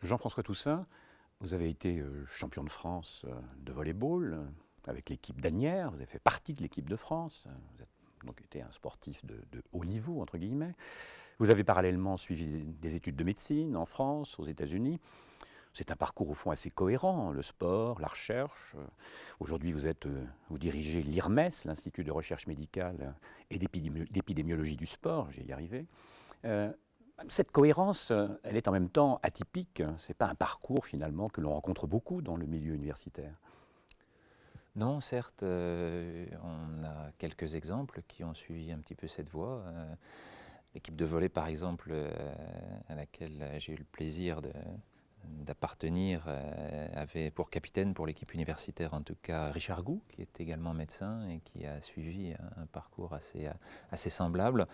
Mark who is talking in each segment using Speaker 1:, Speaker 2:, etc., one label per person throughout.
Speaker 1: Jean-François Toussaint, vous avez été champion de France de volley-ball avec l'équipe d'Asnières, vous avez fait partie de l'équipe de France, vous êtes donc été un sportif de haut niveau, entre guillemets. Vous avez parallèlement suivi des études de médecine en France, aux États-Unis. C'est un parcours au fond assez cohérent, le sport, la recherche. Aujourd'hui, vous dirigez l'IRMES, l'Institut de recherche médicale et d'épidémiologie du sport, j'y ai arrivé. Cette cohérence, elle est en même temps atypique. Ce n'est pas un parcours finalement que l'on rencontre beaucoup dans le milieu universitaire.
Speaker 2: Non, certes, on a quelques exemples qui ont suivi un petit peu cette voie. L'équipe de volley, par exemple, à laquelle j'ai eu le plaisir d'appartenir, avait pour capitaine pour l'équipe universitaire en tout cas Richard Gou, qui est également médecin et qui a suivi un parcours assez semblable.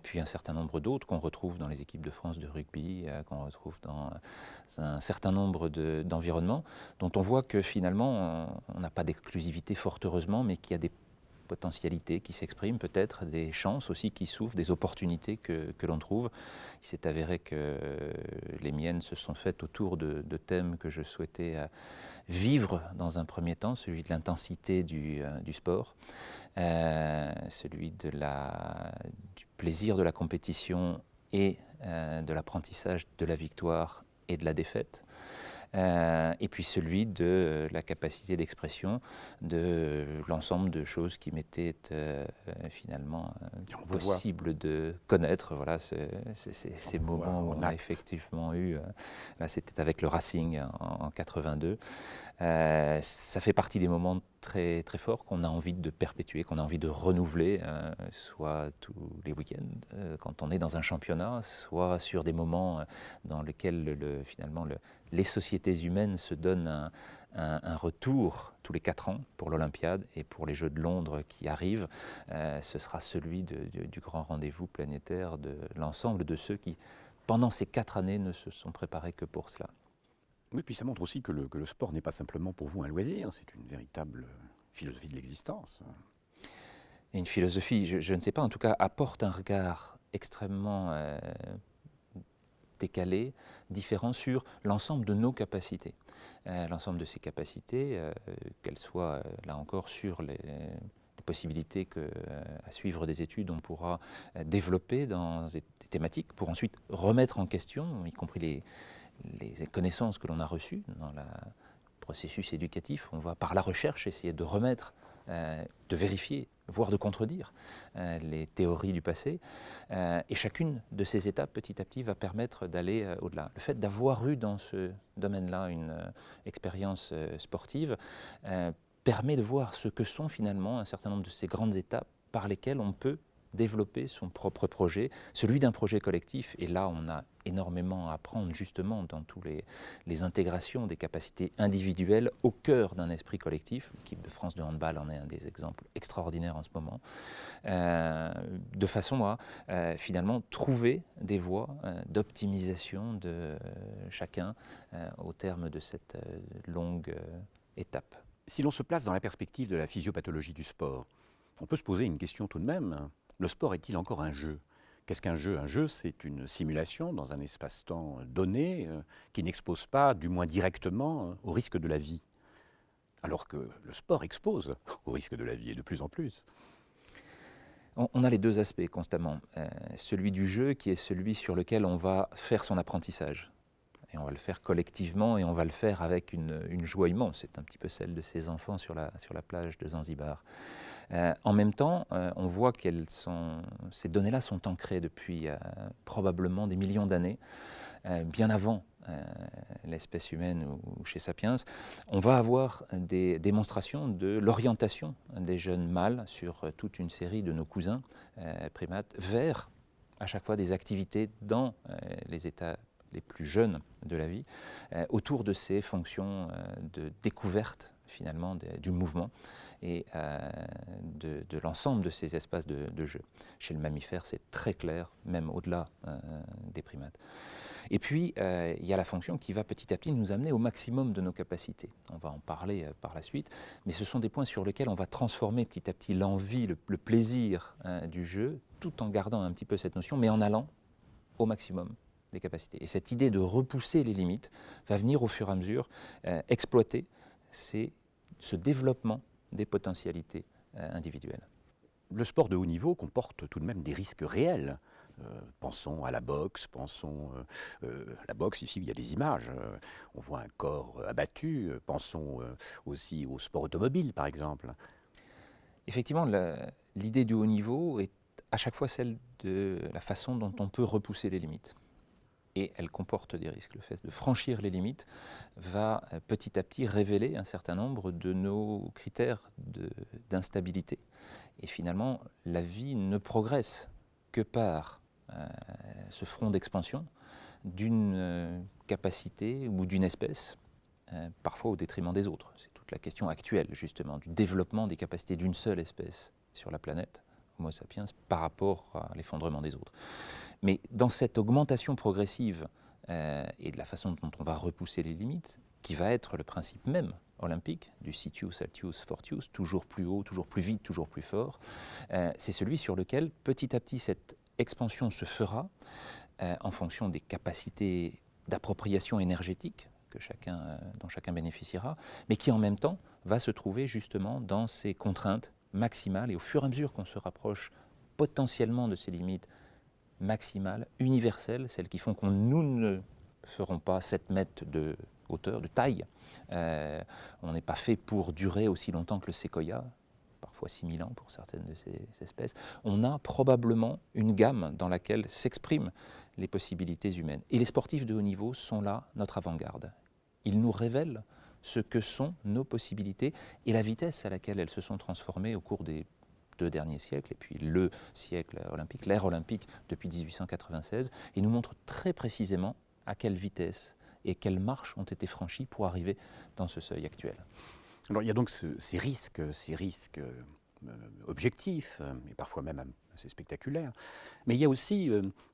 Speaker 2: Puis un certain nombre d'autres qu'on retrouve dans les équipes de France de rugby, qu'on retrouve dans un certain nombre d'environnements, dont on voit que finalement on n'a pas d'exclusivité fort heureusement, mais qu'il y a des potentialités qui s'expriment, peut-être des chances aussi qui s'ouvrent, des opportunités que l'on trouve. Il s'est avéré que les miennes se sont faites autour de thèmes que je souhaitais vivre dans un premier temps, celui de l'intensité du sport, celui du plaisir de la compétition et de l'apprentissage de la victoire et de la défaite. Et puis celui de la capacité d'expression de l'ensemble de choses qui m'étaient finalement possible de connaître. Voilà, ces moments où on a effectivement eu, là c'était avec le Racing en 82, ça fait partie des moments très, très forts qu'on a envie de perpétuer, qu'on a envie de renouveler, soit tous les week-ends quand on est dans un championnat, soit sur des moments dans lesquels finalement les sociétés humaines se donnent un retour tous les 4 ans pour l'Olympiade et pour les Jeux de Londres qui arrivent. Ce sera celui du grand rendez-vous planétaire de l'ensemble de ceux qui, pendant ces 4 années, ne se sont préparés que pour cela.
Speaker 1: Oui, puis ça montre aussi que le sport n'est pas simplement pour vous un loisir, c'est une véritable philosophie de l'existence.
Speaker 2: Et une philosophie, je ne sais pas, en tout cas, apporte un regard extrêmement décalé, différent sur l'ensemble de nos capacités. L'ensemble de ces capacités, qu'elles soient, là encore, sur les possibilités à suivre des études, on pourra développer dans des thématiques pour ensuite remettre en question, y compris les connaissances que l'on a reçues dans le processus éducatif. On va, par la recherche, essayer de remettre, de vérifier, voire de contredire les théories du passé. Et chacune de ces étapes, petit à petit, va permettre d'aller au-delà. Le fait d'avoir eu dans ce domaine-là une expérience sportive permet de voir ce que sont finalement un certain nombre de ces grandes étapes par lesquelles on peut développer son propre projet, celui d'un projet collectif. Et là, on a énormément à apprendre justement dans toutes les intégrations des capacités individuelles au cœur d'un esprit collectif. L'équipe de France de handball en est un des exemples extraordinaires en ce moment, de façon à finalement trouver des voies d'optimisation de chacun au terme de cette longue étape.
Speaker 1: Si l'on se place dans la perspective de la physiopathologie du sport, on peut se poser une question tout de même. Le sport est-il encore un jeu ? Qu'est-ce qu'un jeu ? Un jeu, c'est une simulation dans un espace-temps donné qui n'expose pas, du moins directement, au risque de la vie. Alors que le sport expose au risque de la vie, et de plus en plus.
Speaker 2: On a les deux aspects constamment. Celui du jeu qui est celui sur lequel on va faire son apprentissage. Et on va le faire collectivement et on va le faire avec une joie immense. C'est un petit peu celle de ces enfants sur la plage de Zanzibar. En même temps, on voit que ces données-là sont ancrées depuis probablement des millions d'années, bien avant l'espèce humaine ou chez Sapiens. On va avoir des démonstrations de l'orientation des jeunes mâles sur toute une série de nos cousins primates vers à chaque fois des activités dans les états les plus jeunes de la vie, autour de ces fonctions de découverte finalement du mouvement et de l'ensemble de ces espaces de jeu. Chez le mammifère, c'est très clair, même au-delà des primates. Et puis, il y a la fonction qui va petit à petit nous amener au maximum de nos capacités. On va en parler par la suite, mais ce sont des points sur lesquels on va transformer petit à petit l'envie, le plaisir du jeu, tout en gardant un petit peu cette notion, mais en allant au maximum des capacités. Et cette idée de repousser les limites va venir au fur et à mesure exploiter ce développement des potentialités individuelles.
Speaker 1: Le sport de haut niveau comporte tout de même des risques réels. Pensons à la boxe, la boxe, ici il y a des images, on voit un corps abattu, pensons aussi au sport automobile par exemple.
Speaker 2: Effectivement, l'idée du haut niveau est à chaque fois celle de la façon dont on peut repousser les limites. Et elle comporte des risques. Le fait de franchir les limites va petit à petit révéler un certain nombre de nos critères d'instabilité. Et finalement, la vie ne progresse que par ce front d'expansion d'une capacité ou d'une espèce, parfois au détriment des autres. C'est toute la question actuelle, justement, du développement des capacités d'une seule espèce sur la planète, Homo sapiens, par rapport à l'effondrement des autres. Mais dans cette augmentation progressive et de la façon dont on va repousser les limites, qui va être le principe même olympique, du Sitius, Altius, Fortius, toujours plus haut, toujours plus vite, toujours plus fort, c'est celui sur lequel petit à petit cette expansion se fera en fonction des capacités d'appropriation énergétique dont chacun bénéficiera, mais qui en même temps va se trouver justement dans ces contraintes maximales, et au fur et à mesure qu'on se rapproche potentiellement de ces limites maximales, universelles, celles qui font que nous ne ferons pas 7 mètres de hauteur, de taille. On n'est pas fait pour durer aussi longtemps que le séquoia, parfois 6000 ans pour certaines de ces espèces. On a probablement une gamme dans laquelle s'expriment les possibilités humaines. Et les sportifs de haut niveau sont là, notre avant-garde. Ils nous révèlent ce que sont nos possibilités et la vitesse à laquelle elles se sont transformées au cours des 2 derniers siècles, et puis le siècle olympique, l'ère olympique depuis 1896, et nous montre très précisément à quelle vitesse et quelles marches ont été franchies pour arriver dans ce seuil actuel.
Speaker 1: Alors il y a donc ces risques objectifs, et parfois même assez spectaculaires. Mais il y a aussi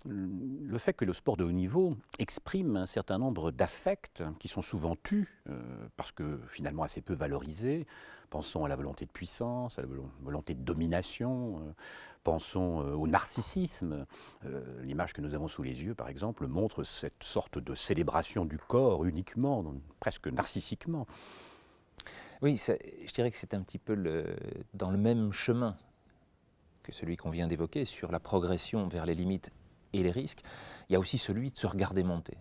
Speaker 1: le fait que le sport de haut niveau exprime un certain nombre d'affects qui sont souvent tus, parce que finalement assez peu valorisés. Pensons à la volonté de puissance, à la volonté de domination, pensons au narcissisme. L'image que nous avons sous les yeux, par exemple, montre cette sorte de célébration du corps uniquement, presque narcissiquement.
Speaker 2: Oui, je dirais que c'est un petit peu dans le même chemin que celui qu'on vient d'évoquer sur la progression vers les limites et les risques. Il y a aussi celui de se regarder monter.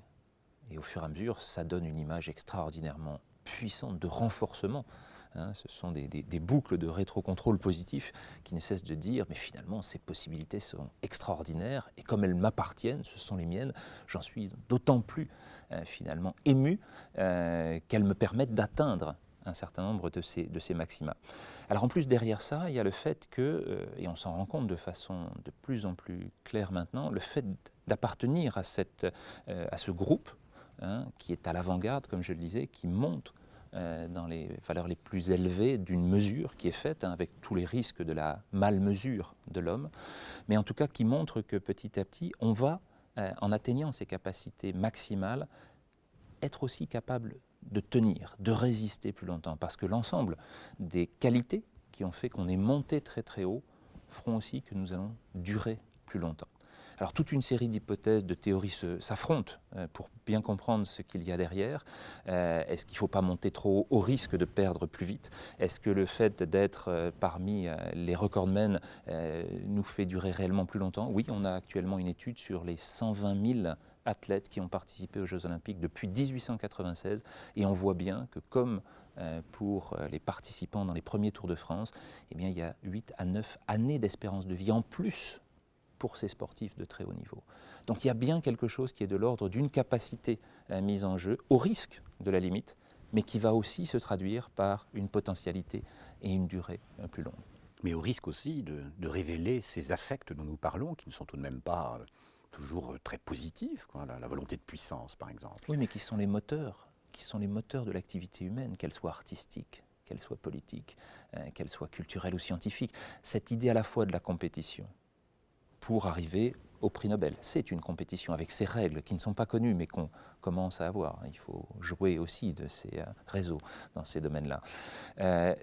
Speaker 2: Et au fur et à mesure, ça donne une image extraordinairement puissante de renforcement. Ce sont des boucles de rétrocontrôle positif qui ne cessent de dire mais finalement ces possibilités sont extraordinaires et comme elles m'appartiennent, ce sont les miennes, j'en suis d'autant plus finalement ému qu'elles me permettent d'atteindre un certain nombre de ces maxima. Alors en plus derrière ça, il y a le fait que, et on s'en rend compte de façon de plus en plus claire maintenant, le fait d'appartenir à ce groupe qui est à l'avant-garde, comme je le disais, qui monte dans les valeurs les plus élevées d'une mesure qui est faite avec tous les risques de la malmesure de l'homme, mais en tout cas qui montre que petit à petit, on va, en atteignant ces capacités maximales, être aussi capable de tenir, de résister plus longtemps, parce que l'ensemble des qualités qui ont fait qu'on est monté très très haut feront aussi que nous allons durer plus longtemps. Alors toute une série d'hypothèses, de théories s'affrontent pour bien comprendre ce qu'il y a derrière. Est-ce qu'il ne faut pas monter trop haut au risque de perdre plus vite? Est-ce que le fait d'être parmi les recordmen nous fait durer réellement plus longtemps? Oui, on a actuellement une étude sur les 120 000 athlètes qui ont participé aux Jeux Olympiques depuis 1896 et on voit bien que comme pour les participants dans les premiers Tours de France, eh bien, il y a 8 à 9 années d'espérance de vie en plus pour ces sportifs de très haut niveau. Donc il y a bien quelque chose qui est de l'ordre d'une capacité mise en jeu au risque de la limite, mais qui va aussi se traduire par une potentialité et une durée plus longue.
Speaker 1: Mais au risque aussi de révéler ces affects dont nous parlons, qui ne sont tout de même pas toujours très positifs, quoi, la volonté de puissance par exemple.
Speaker 2: Oui, mais qui sont les moteurs de l'activité humaine, qu'elle soit artistique, qu'elle soit politique, qu'elle soit culturelle ou scientifique. Cette idée à la fois de la compétition, pour arriver au prix Nobel. C'est une compétition avec ses règles qui ne sont pas connues mais qu'on commence à avoir. Il faut jouer aussi de ces réseaux dans ces domaines-là.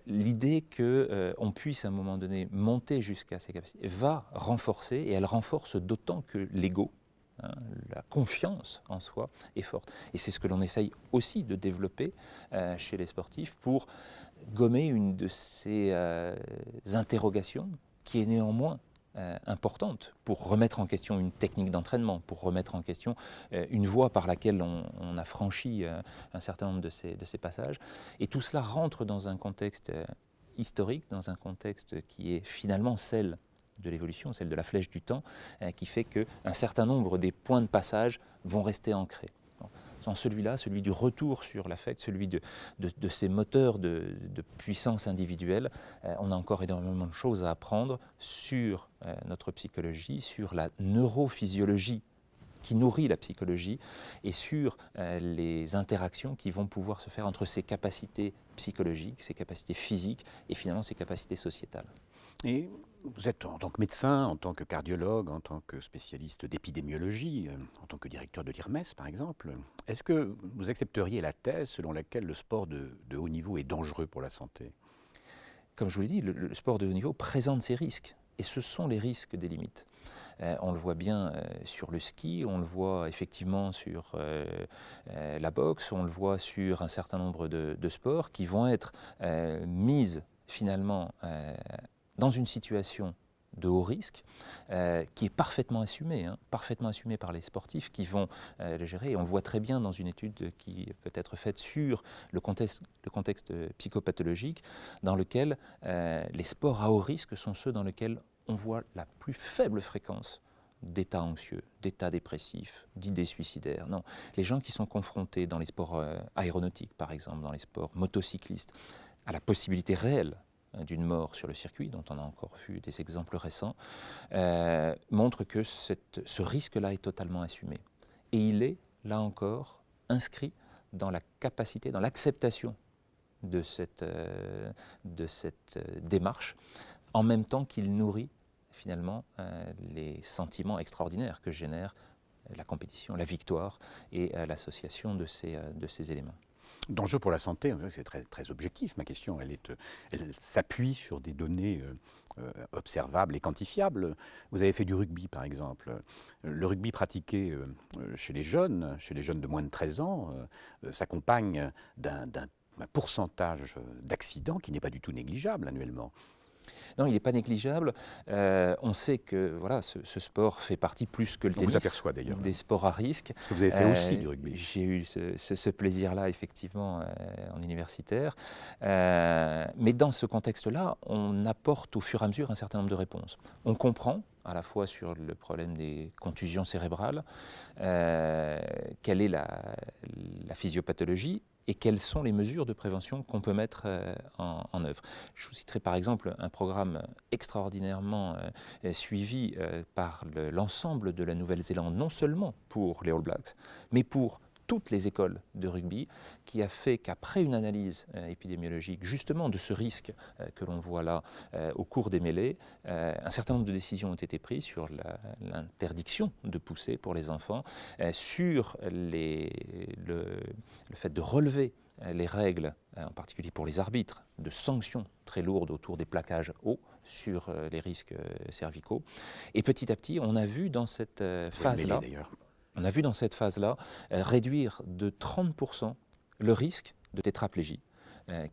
Speaker 2: L'idée qu'on puisse à un moment donné monter jusqu'à ces capacités va renforcer, et elle renforce d'autant que l'ego, hein, la confiance en soi est forte. Et c'est ce que l'on essaye aussi de développer chez les sportifs pour gommer une de ces interrogations qui est néanmoins importante pour remettre en question une technique d'entraînement, pour remettre en question une voie par laquelle on a franchi un certain nombre de ces passages. Et tout cela rentre dans un contexte historique, dans un contexte qui est finalement celle de l'évolution, celle de la flèche du temps, qui fait qu'un certain nombre des points de passage vont rester ancrés. Dans celui-là, celui du retour sur l'affect, celui de ces moteurs de puissance individuelle, on a encore énormément de choses à apprendre sur notre psychologie, sur la neurophysiologie qui nourrit la psychologie et sur les interactions qui vont pouvoir se faire entre ces capacités psychologiques, ces capacités physiques et finalement ces capacités sociétales.
Speaker 1: Et vous êtes en tant que médecin, en tant que cardiologue, en tant que spécialiste d'épidémiologie, en tant que directeur de l'IRMES par exemple, est-ce que vous accepteriez la thèse selon laquelle le sport de haut niveau est dangereux pour la santé?
Speaker 2: Comme je vous l'ai dit, le sport de haut niveau présente ses risques et ce sont les risques des limites. On le voit bien sur le ski, on le voit effectivement sur la boxe, on le voit sur un certain nombre de sports qui vont être mises finalement dans une situation de haut risque qui est parfaitement assumée par les sportifs qui vont le gérer. Et on le voit très bien dans une étude qui peut être faite sur le contexte psychopathologique dans lequel les sports à haut risque sont ceux dans lesquels on voit la plus faible fréquence d'états anxieux, d'états dépressifs, d'idées suicidaires. Non, les gens qui sont confrontés dans les sports aéronautiques, par exemple, dans les sports motocyclistes, à la possibilité réelle d'une mort sur le circuit, dont on a encore vu des exemples récents, montrent que ce risque-là est totalement assumé. Et il est, là encore, inscrit dans la capacité, dans l'acceptation de cette démarche, en même temps qu'il nourrit finalement les sentiments extraordinaires que génère la compétition, la victoire et l'association de ces éléments.
Speaker 1: Dangereux pour la santé, c'est très, très objectif ma question, elle s'appuie sur des données observables et quantifiables. Vous avez fait du rugby par exemple. Le rugby pratiqué chez les jeunes de moins de 13 ans, s'accompagne d'un pourcentage d'accidents qui n'est pas du tout négligeable annuellement.
Speaker 2: Non, il n'est pas négligeable. On sait que voilà, ce sport fait partie plus que le tennis.
Speaker 1: On vous aperçoit d'ailleurs.
Speaker 2: Des sports à risque.
Speaker 1: Parce que vous avez fait aussi du rugby.
Speaker 2: J'ai eu ce plaisir-là effectivement en universitaire. Mais dans ce contexte-là, on apporte au fur et à mesure un certain nombre de réponses. On comprend à la fois sur le problème des contusions cérébrales, quelle est la physiopathologie et quelles sont les mesures de prévention qu'on peut mettre en œuvre. Je vous citerai par exemple un programme extraordinairement suivi par l'ensemble de la Nouvelle-Zélande, non seulement pour les All Blacks, mais pour toutes les écoles de rugby, qui a fait qu'après une analyse épidémiologique justement de ce risque que l'on voit là au cours des mêlées, un certain nombre de décisions ont été prises sur l'interdiction de pousser pour les enfants, sur le fait de relever les règles, en particulier pour les arbitres, de sanctions très lourdes autour des plaquages hauts sur les risques cervicaux. Et petit à petit, on a vu dans cette phase-là, réduire de 30% le risque de tétraplégie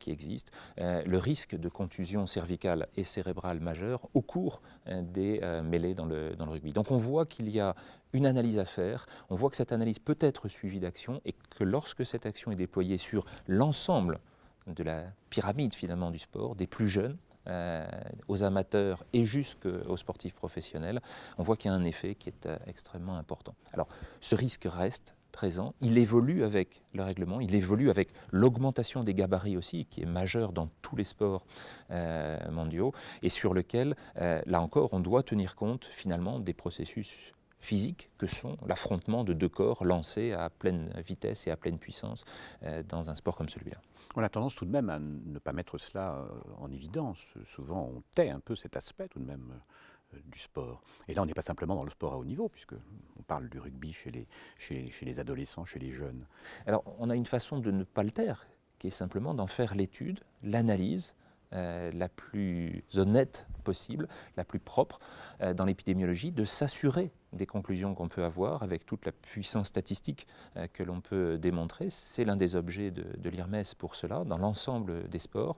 Speaker 2: qui existe, le risque de contusion cervicale et cérébrale majeure au cours des mêlées dans le rugby. Donc on voit qu'il y a une analyse à faire, on voit que cette analyse peut être suivie d'action et que lorsque cette action est déployée sur l'ensemble de la pyramide finalement du sport, des plus jeunes, aux amateurs et jusqu'aux sportifs professionnels, on voit qu'il y a un effet qui est extrêmement important. Alors, ce risque reste présent, il évolue avec le règlement, il évolue avec l'augmentation des gabarits aussi, qui est majeure dans tous les sports mondiaux, et sur lequel, là encore, on doit tenir compte finalement des processus physiques que sont l'affrontement de deux corps lancés à pleine vitesse et à pleine puissance dans un sport comme celui-là.
Speaker 1: On a tendance tout de même à ne pas mettre cela en évidence. Souvent, on tait un peu cet aspect tout de même du sport. Et là, on n'est pas simplement dans le sport à haut niveau, puisqu'on parle du rugby chez les adolescents, chez les jeunes.
Speaker 2: Alors, on a une façon de ne pas le taire, qui est simplement d'en faire l'étude, l'analyse, la plus honnête possible, la plus propre dans l'épidémiologie, de s'assurer des conclusions qu'on peut avoir avec toute la puissance statistique que l'on peut démontrer. C'est l'un des objets de l'IRMES pour cela, dans l'ensemble des sports.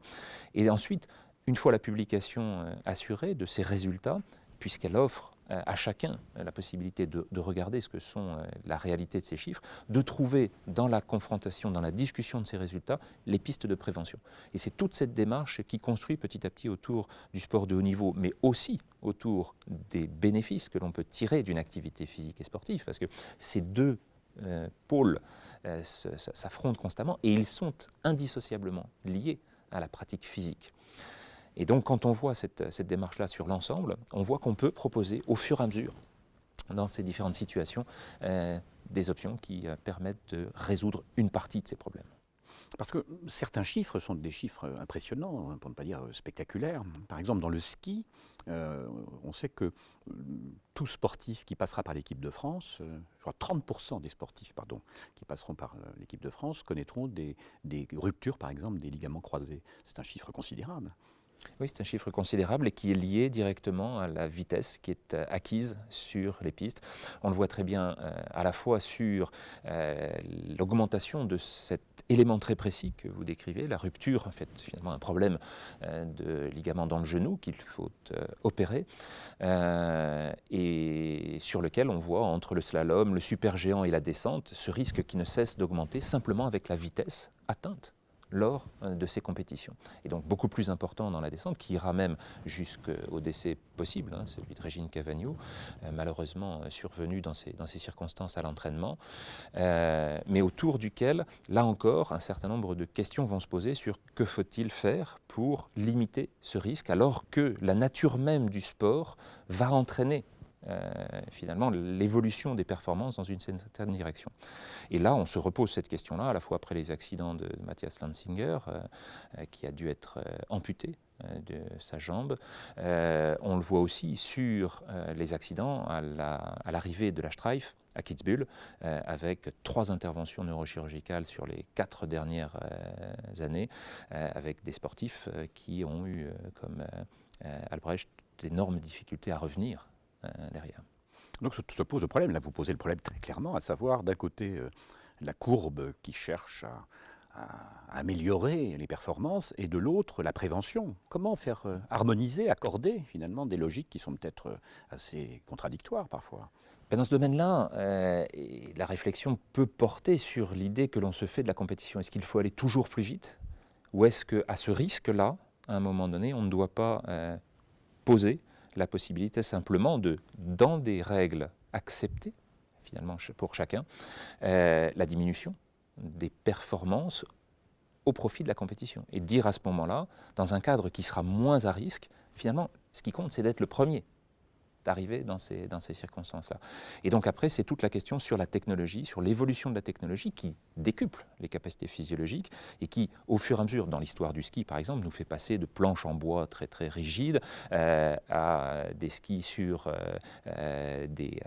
Speaker 2: Et ensuite, une fois la publication assurée de ces résultats, puisqu'elle offre à chacun la possibilité de regarder ce que sont la réalité de ces chiffres, de trouver dans la confrontation, dans la discussion de ces résultats, les pistes de prévention. Et c'est toute cette démarche qui construit petit à petit autour du sport de haut niveau, mais aussi autour des bénéfices que l'on peut tirer d'une activité physique et sportive, parce que ces deux pôles s'affrontent constamment et ils sont indissociablement liés à la pratique physique. Et donc, quand on voit cette démarche-là sur l'ensemble, on voit qu'on peut proposer au fur et à mesure, dans ces différentes situations, des options qui permettent de résoudre une partie de ces problèmes.
Speaker 1: Parce que certains chiffres sont des chiffres impressionnants, pour ne pas dire spectaculaires. Par exemple, dans le ski, on sait que tout sportif qui passera par l'équipe de France, je crois 30% des sportifs qui passeront par l'équipe de France connaîtront des ruptures, par exemple, des ligaments croisés. C'est un chiffre considérable.
Speaker 2: Oui, c'est un chiffre considérable et qui est lié directement à la vitesse qui est acquise sur les pistes. On le voit très bien à la fois sur l'augmentation de cet élément très précis que vous décrivez, la rupture, en fait, finalement un problème de ligament dans le genou qu'il faut opérer et sur lequel on voit entre le slalom, le supergéant et la descente, ce risque qui ne cesse d'augmenter simplement avec la vitesse atteinte lors de ces compétitions. Et donc beaucoup plus important dans la descente, qui ira même jusqu'au décès possible, celui de Régine Cavagnou, malheureusement survenu dans ces circonstances à l'entraînement, mais autour duquel, là encore, un certain nombre de questions vont se poser sur que faut-il faire pour limiter ce risque, alors que la nature même du sport va entraîner finalement l'évolution des performances dans une certaine direction. Et là, on se repose cette question-là, à la fois après les accidents de Matthias Lanzinger, qui a dû être amputé de sa jambe. On le voit aussi sur les accidents à l'arrivée de la Streif à Kitzbühel, avec 3 interventions neurochirurgicales sur les 4 dernières années, avec des sportifs qui ont eu, comme Albrecht, d'énormes difficultés à revenir derrière.
Speaker 1: Donc se pose le problème, là vous posez le problème très clairement, à savoir d'un côté la courbe qui cherche à améliorer les performances et de l'autre la prévention. Comment faire harmoniser, accorder finalement des logiques qui sont peut-être assez contradictoires parfois?
Speaker 2: Dans ce domaine-là, la réflexion peut porter sur l'idée que l'on se fait de la compétition. Est-ce qu'il faut aller toujours plus vite? Ou est-ce qu'à ce risque-là, à un moment donné, on ne doit pas poser la possibilité simplement dans des règles acceptées, finalement pour chacun, la diminution des performances au profit de la compétition. Et dire à ce moment-là, dans un cadre qui sera moins à risque, finalement, ce qui compte, c'est d'être le premier d'arriver dans ces circonstances-là. Et donc après, c'est toute la question sur la technologie, sur l'évolution de la technologie qui décuple les capacités physiologiques et qui, au fur et à mesure, dans l'histoire du ski par exemple, nous fait passer de planches en bois très très rigides à des skis sur des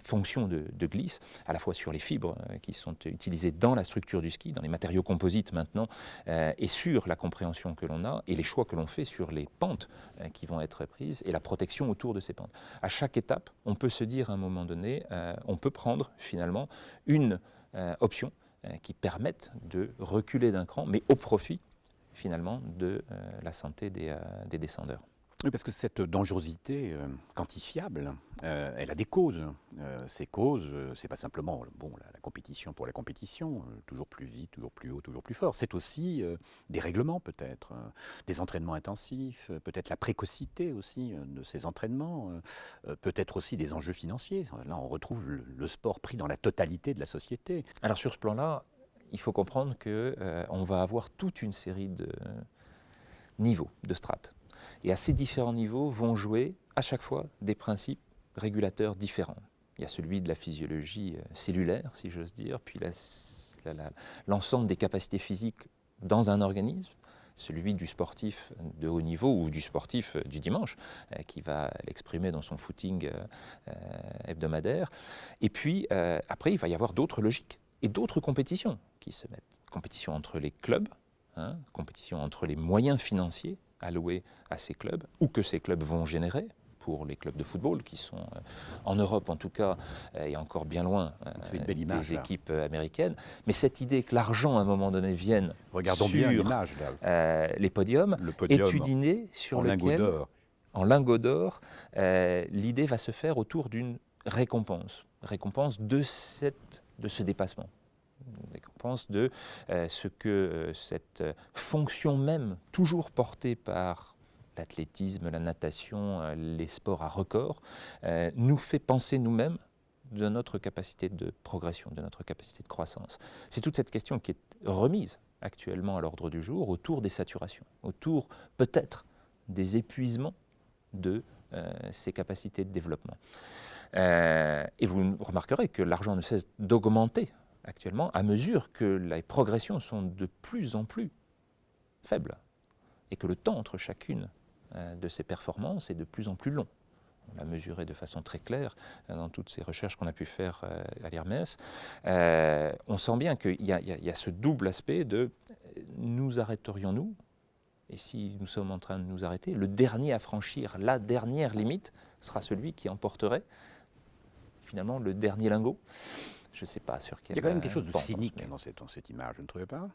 Speaker 2: fonctions de glisse, à la fois sur les fibres qui sont utilisées dans la structure du ski, dans les matériaux composites maintenant, et sur la compréhension que l'on a et les choix que l'on fait sur les pentes qui vont être prises et la protection autour de ces pentes. À chaque étape, on peut se dire à un moment donné, on peut prendre finalement une option qui permette de reculer d'un cran, mais au profit finalement de la santé des descendeurs.
Speaker 1: Oui, parce que cette dangerosité quantifiable, elle a des causes. Ces causes, c'est pas simplement la compétition pour la compétition, toujours plus vite, toujours plus haut, toujours plus fort. C'est aussi des règlements peut-être, des entraînements intensifs, peut-être la précocité aussi de ces entraînements, peut-être aussi des enjeux financiers. Là, on retrouve le sport pris dans la totalité de la société.
Speaker 2: Alors sur ce plan-là, il faut comprendre qu'on va avoir toute une série de niveaux, de strates. Et à ces différents niveaux vont jouer à chaque fois des principes régulateurs différents. Il y a celui de la physiologie cellulaire, si j'ose dire, puis l'ensemble des capacités physiques dans un organisme, celui du sportif de haut niveau ou du sportif du dimanche, qui va l'exprimer dans son footing hebdomadaire. Et puis après, il va y avoir d'autres logiques et d'autres compétitions qui se mettent. Compétition entre les clubs, compétition entre les moyens financiers alloués à ces clubs ou que ces clubs vont générer pour les clubs de football qui sont en Europe en tout cas et encore bien loin des équipes américaines. Mais cette idée que l'argent à un moment donné vienne
Speaker 1: Regardons
Speaker 2: sur
Speaker 1: bien l'image, là.
Speaker 2: Les podiums est une idée sur laquelle, en lingots d'or, l'idée va se faire autour d'une récompense de ce dépassement. Récompense de ce que cette fonction même, toujours portée par l'athlétisme, la natation, les sports à record, nous fait penser nous-mêmes de notre capacité de progression, de notre capacité de croissance. C'est toute cette question qui est remise actuellement à l'ordre du jour autour des saturations, autour peut-être des épuisements de ces capacités de développement. Et vous remarquerez que l'argent ne cesse d'augmenter actuellement à mesure que les progressions sont de plus en plus faibles et que le temps entre chacune de ces performances est de plus en plus long. On l'a mesuré de façon très claire dans toutes ces recherches qu'on a pu faire à l'IRMES. On sent bien qu'il y a ce double aspect de nous arrêterions-nous, et si nous sommes en train de nous arrêter, le dernier à franchir la dernière limite sera celui qui emporterait finalement le dernier lingot. Je ne sais pas sur quel...
Speaker 1: Il y a quand même quelque chose de cynique dans cette image, vous ne trouvez pas?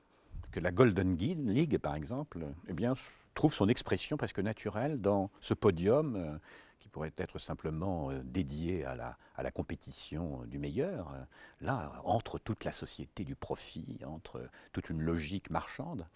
Speaker 1: Que la Golden League, par exemple, eh bien, trouve son expression presque naturelle dans ce podium qui pourrait être simplement dédié à la compétition du meilleur. Là, entre toute la société du profit, entre toute une logique marchande.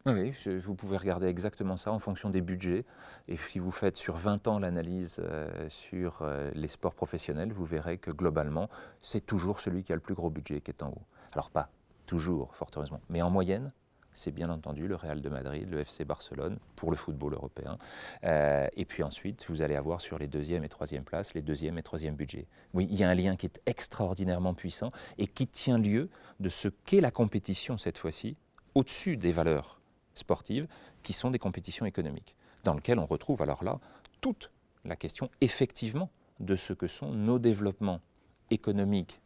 Speaker 2: Oui, vous pouvez regarder exactement ça en fonction des budgets. Et si vous faites sur 20 ans l'analyse sur les sports professionnels, vous verrez que globalement, c'est toujours celui qui a le plus gros budget qui est en haut. Alors pas toujours, fort heureusement, mais en moyenne, c'est bien entendu le Real de Madrid, le FC Barcelone pour le football européen. Et puis ensuite, vous allez avoir sur les deuxième et troisième places, les deuxième et troisième budgets. Oui, il y a un lien qui est extraordinairement puissant et qui tient lieu de ce qu'est la compétition cette fois-ci, au-dessus des valeurs sportives, qui sont des compétitions économiques, dans lesquelles on retrouve alors là toute la question effectivement de ce que sont nos développements économiques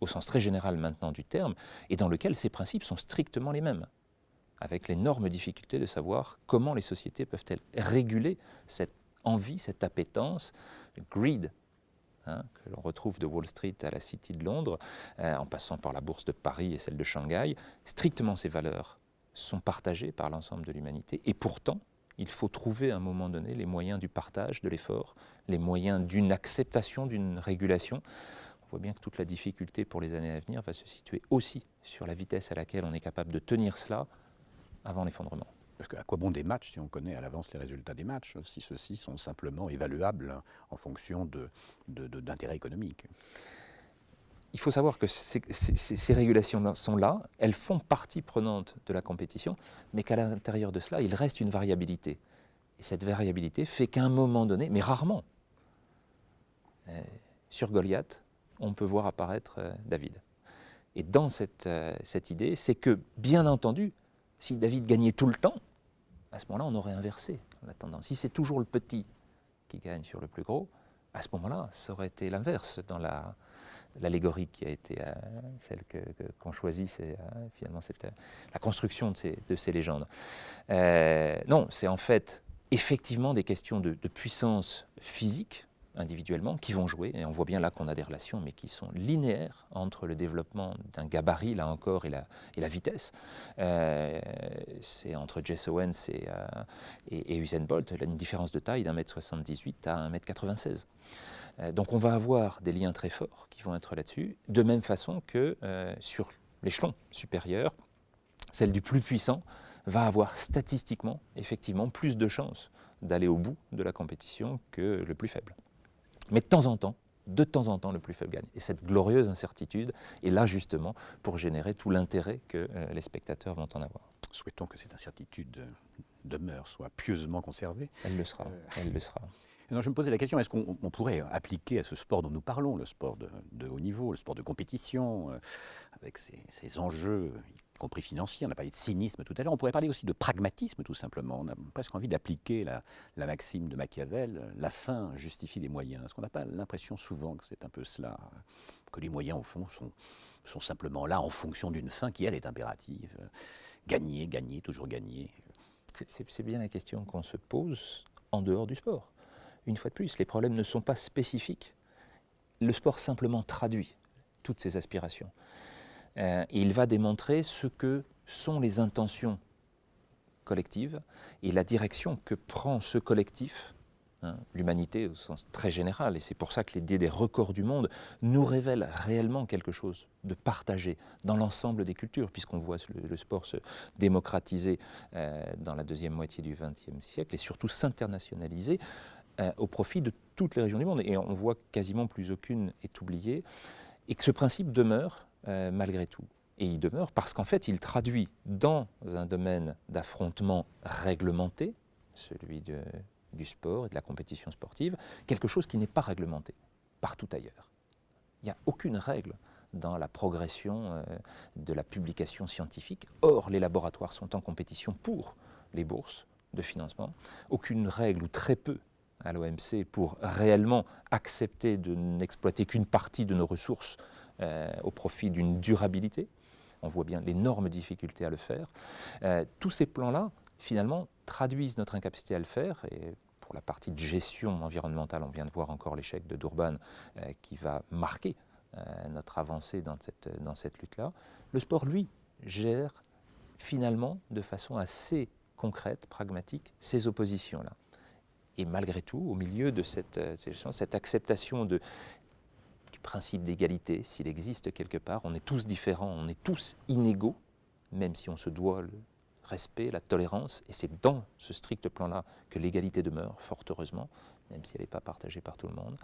Speaker 2: au sens très général maintenant du terme, et dans lequel ces principes sont strictement les mêmes, avec l'énorme difficulté de savoir comment les sociétés peuvent-elles réguler cette envie, cette appétence, le greed, que l'on retrouve de Wall Street à la City de Londres, en passant par la bourse de Paris et celle de Shanghai. Strictement ces valeurs sont partagées par l'ensemble de l'humanité, et pourtant, il faut trouver à un moment donné les moyens du partage, de l'effort, les moyens d'une acceptation, d'une régulation. On voit bien que toute la difficulté pour les années à venir va se situer aussi sur la vitesse à laquelle on est capable de tenir cela avant l'effondrement.
Speaker 1: Parce qu'à quoi bon des matchs si on connaît à l'avance les résultats des matchs, si ceux-ci sont simplement évaluables en fonction d'intérêts économiques?
Speaker 2: Il faut savoir que ces régulations sont là, elles font partie prenante de la compétition, mais qu'à l'intérieur de cela, il reste une variabilité. Et cette variabilité fait qu'à un moment donné, mais rarement, sur Goliath, on peut voir apparaître David. Et dans cette idée, c'est que, bien entendu, si David gagnait tout le temps, à ce moment-là, on aurait inversé la tendance. Si c'est toujours le petit qui gagne sur le plus gros, à ce moment-là, ça aurait été l'inverse dans l'allégorie qui a été celle qu'on choisit, c'est finalement la construction de ces légendes. Non, c'est en fait effectivement des questions de puissance physique, individuellement, qui vont jouer, et on voit bien là qu'on a des relations, mais qui sont linéaires entre le développement d'un gabarit, là encore, et la vitesse. C'est entre Jesse Owens et Usain Bolt, une différence de taille d'1,78 m à 1,96 m. Donc on va avoir des liens très forts qui vont être là-dessus, de même façon que sur l'échelon supérieur, celle du plus puissant va avoir statistiquement, effectivement, plus de chances d'aller au bout de la compétition que le plus faible. Mais de temps en temps, le plus faible gagne. Et cette glorieuse incertitude est là justement pour générer tout l'intérêt que les spectateurs vont en avoir.
Speaker 1: Souhaitons que cette incertitude demeure, soit pieusement conservée.
Speaker 2: Elle le sera, elle le sera.
Speaker 1: Non, je me posais la question, est-ce qu'on pourrait appliquer à ce sport dont nous parlons, le sport de haut niveau, le sport de compétition, avec ses enjeux, y compris financiers, on a parlé de cynisme tout à l'heure, on pourrait parler aussi de pragmatisme tout simplement. On a presque envie d'appliquer la maxime de Machiavel, la fin justifie les moyens. Est-ce qu'on n'a pas l'impression souvent que c'est un peu cela, que les moyens au fond sont simplement là en fonction d'une fin qui elle est impérative, Gagner, gagner, toujours gagner.
Speaker 2: C'est bien la question qu'on se pose en dehors du sport. Une fois de plus, les problèmes ne sont pas spécifiques. Le sport simplement traduit toutes ces aspirations. Et il va démontrer ce que sont les intentions collectives et la direction que prend ce collectif, l'humanité au sens très général. Et c'est pour ça que l'idée des records du monde nous révèle réellement quelque chose de partagé dans l'ensemble des cultures, puisqu'on voit le sport se démocratiser dans la deuxième moitié du XXe siècle et surtout s'internationaliser au profit de toutes les régions du monde. Et on voit quasiment plus aucune est oubliée. Et que ce principe demeure malgré tout. Et il demeure parce qu'en fait, il traduit dans un domaine d'affrontement réglementé, celui du sport et de la compétition sportive, quelque chose qui n'est pas réglementé partout ailleurs. Il n'y a aucune règle dans la progression de la publication scientifique. Or, les laboratoires sont en compétition pour les bourses de financement. Aucune règle, ou très peu, à l'OMC pour réellement accepter de n'exploiter qu'une partie de nos ressources au profit d'une durabilité. On voit bien l'énorme difficulté à le faire. Tous ces plans-là, finalement, traduisent notre incapacité à le faire. Et pour la partie de gestion environnementale, on vient de voir encore l'échec de Durban qui va marquer notre avancée dans cette lutte-là. Le sport, lui, gère finalement de façon assez concrète, pragmatique, ces oppositions-là. Et malgré tout, au milieu de cette acceptation du principe d'égalité, s'il existe quelque part, on est tous différents, on est tous inégaux, même si on se doit le respect, la tolérance, et c'est dans ce strict plan-là que l'égalité demeure, fort heureusement, même si elle n'est pas partagée par tout le monde.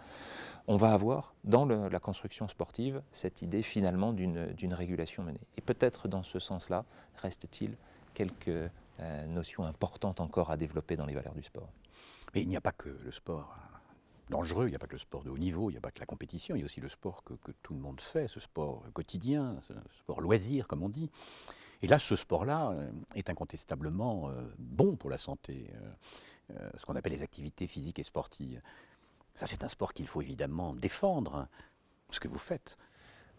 Speaker 2: On va avoir, dans la construction sportive, cette idée finalement d'une régulation menée. Et peut-être dans ce sens-là, reste-t-il quelques notions importantes encore à développer dans les valeurs du sport.
Speaker 1: Mais il n'y a pas que le sport dangereux, il n'y a pas que le sport de haut niveau, il n'y a pas que la compétition, il y a aussi le sport que tout le monde fait, ce sport quotidien, ce sport loisir, comme on dit. Et là, ce sport-là est incontestablement bon pour la santé, ce qu'on appelle les activités physiques et sportives. Ça, c'est un sport qu'il faut évidemment défendre, ce que vous faites.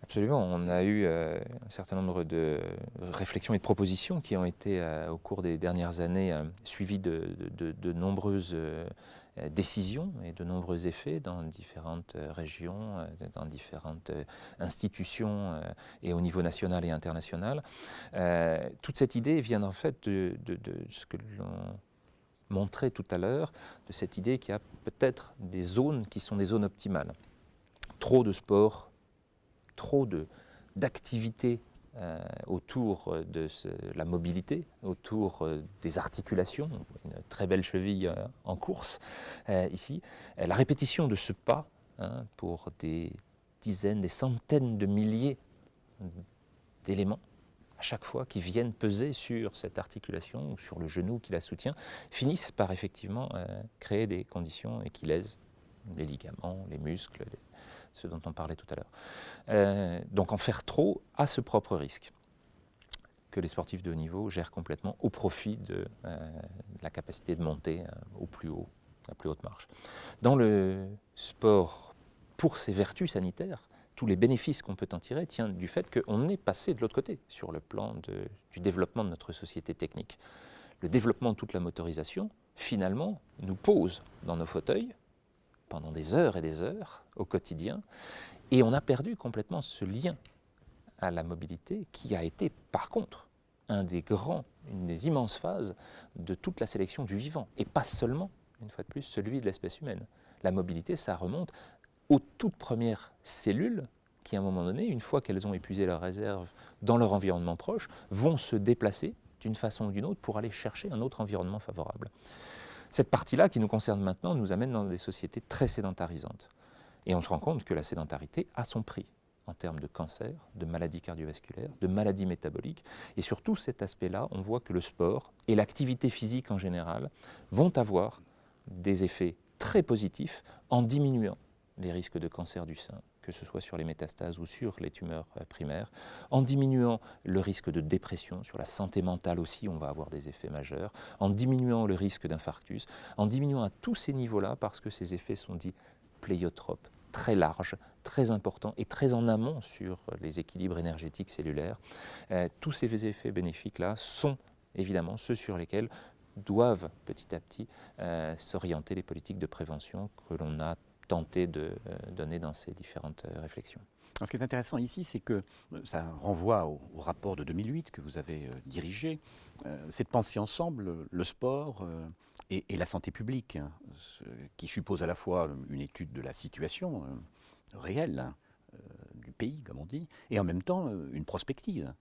Speaker 2: Absolument, on a eu un certain nombre de réflexions et de propositions qui ont été au cours des dernières années suivies de nombreuses décisions et de nombreux effets dans différentes régions, dans différentes institutions et au niveau national et international. Toute cette idée vient en fait de ce que l'on montrait tout à l'heure, de cette idée qu'il y a peut-être des zones qui sont des zones optimales. Trop de sport, trop d'activités autour de la mobilité, autour des articulations. On voit une très belle cheville en course ici. La répétition de ce pas pour des dizaines, des centaines de milliers d'éléments à chaque fois qui viennent peser sur cette articulation ou sur le genou qui la soutient, finissent par effectivement créer des conditions et qui lèsent les ligaments, les muscles, ce dont on parlait tout à l'heure. Donc en faire trop a ce propre risque que les sportifs de haut niveau gèrent complètement au profit de la capacité de monter au plus haut, à la plus haute marche. Dans le sport, pour ses vertus sanitaires, tous les bénéfices qu'on peut en tirer tiennent du fait qu'on est passé de l'autre côté sur le plan du développement de notre société technique. Le développement de toute la motorisation, finalement, nous pose dans nos fauteuils pendant des heures et des heures au quotidien, et on a perdu complètement ce lien à la mobilité qui a été, par contre, une des immenses phases de toute la sélection du vivant, et pas seulement, une fois de plus, celui de l'espèce humaine. La mobilité, ça remonte aux toutes premières cellules qui, à un moment donné, une fois qu'elles ont épuisé leurs réserves dans leur environnement proche, vont se déplacer d'une façon ou d'une autre pour aller chercher un autre environnement favorable. Cette partie-là, qui nous concerne maintenant, nous amène dans des sociétés très sédentarisantes. Et on se rend compte que la sédentarité a son prix en termes de cancer, de maladies cardiovasculaires, de maladies métaboliques. Et sur tout cet aspect-là, on voit que le sport et l'activité physique en général vont avoir des effets très positifs en diminuant les risques de cancer du sein, que ce soit sur les métastases ou sur les tumeurs primaires, en diminuant le risque de dépression, sur la santé mentale aussi, on va avoir des effets majeurs, en diminuant le risque d'infarctus, en diminuant à tous ces niveaux-là, parce que ces effets sont dits pléiotropes, très large, très important et très en amont sur les équilibres énergétiques cellulaires. Tous ces effets bénéfiques-là sont évidemment ceux sur lesquels doivent petit à petit s'orienter les politiques de prévention que l'on a tenté de donner dans ces différentes réflexions.
Speaker 1: Alors, ce qui est intéressant ici, c'est que ça renvoie au rapport de 2008 que vous avez dirigé, c'est de penser ensemble le sport et la santé publique, hein, qui suppose à la fois une étude de la situation réelle du pays, comme on dit, et en même temps une prospective.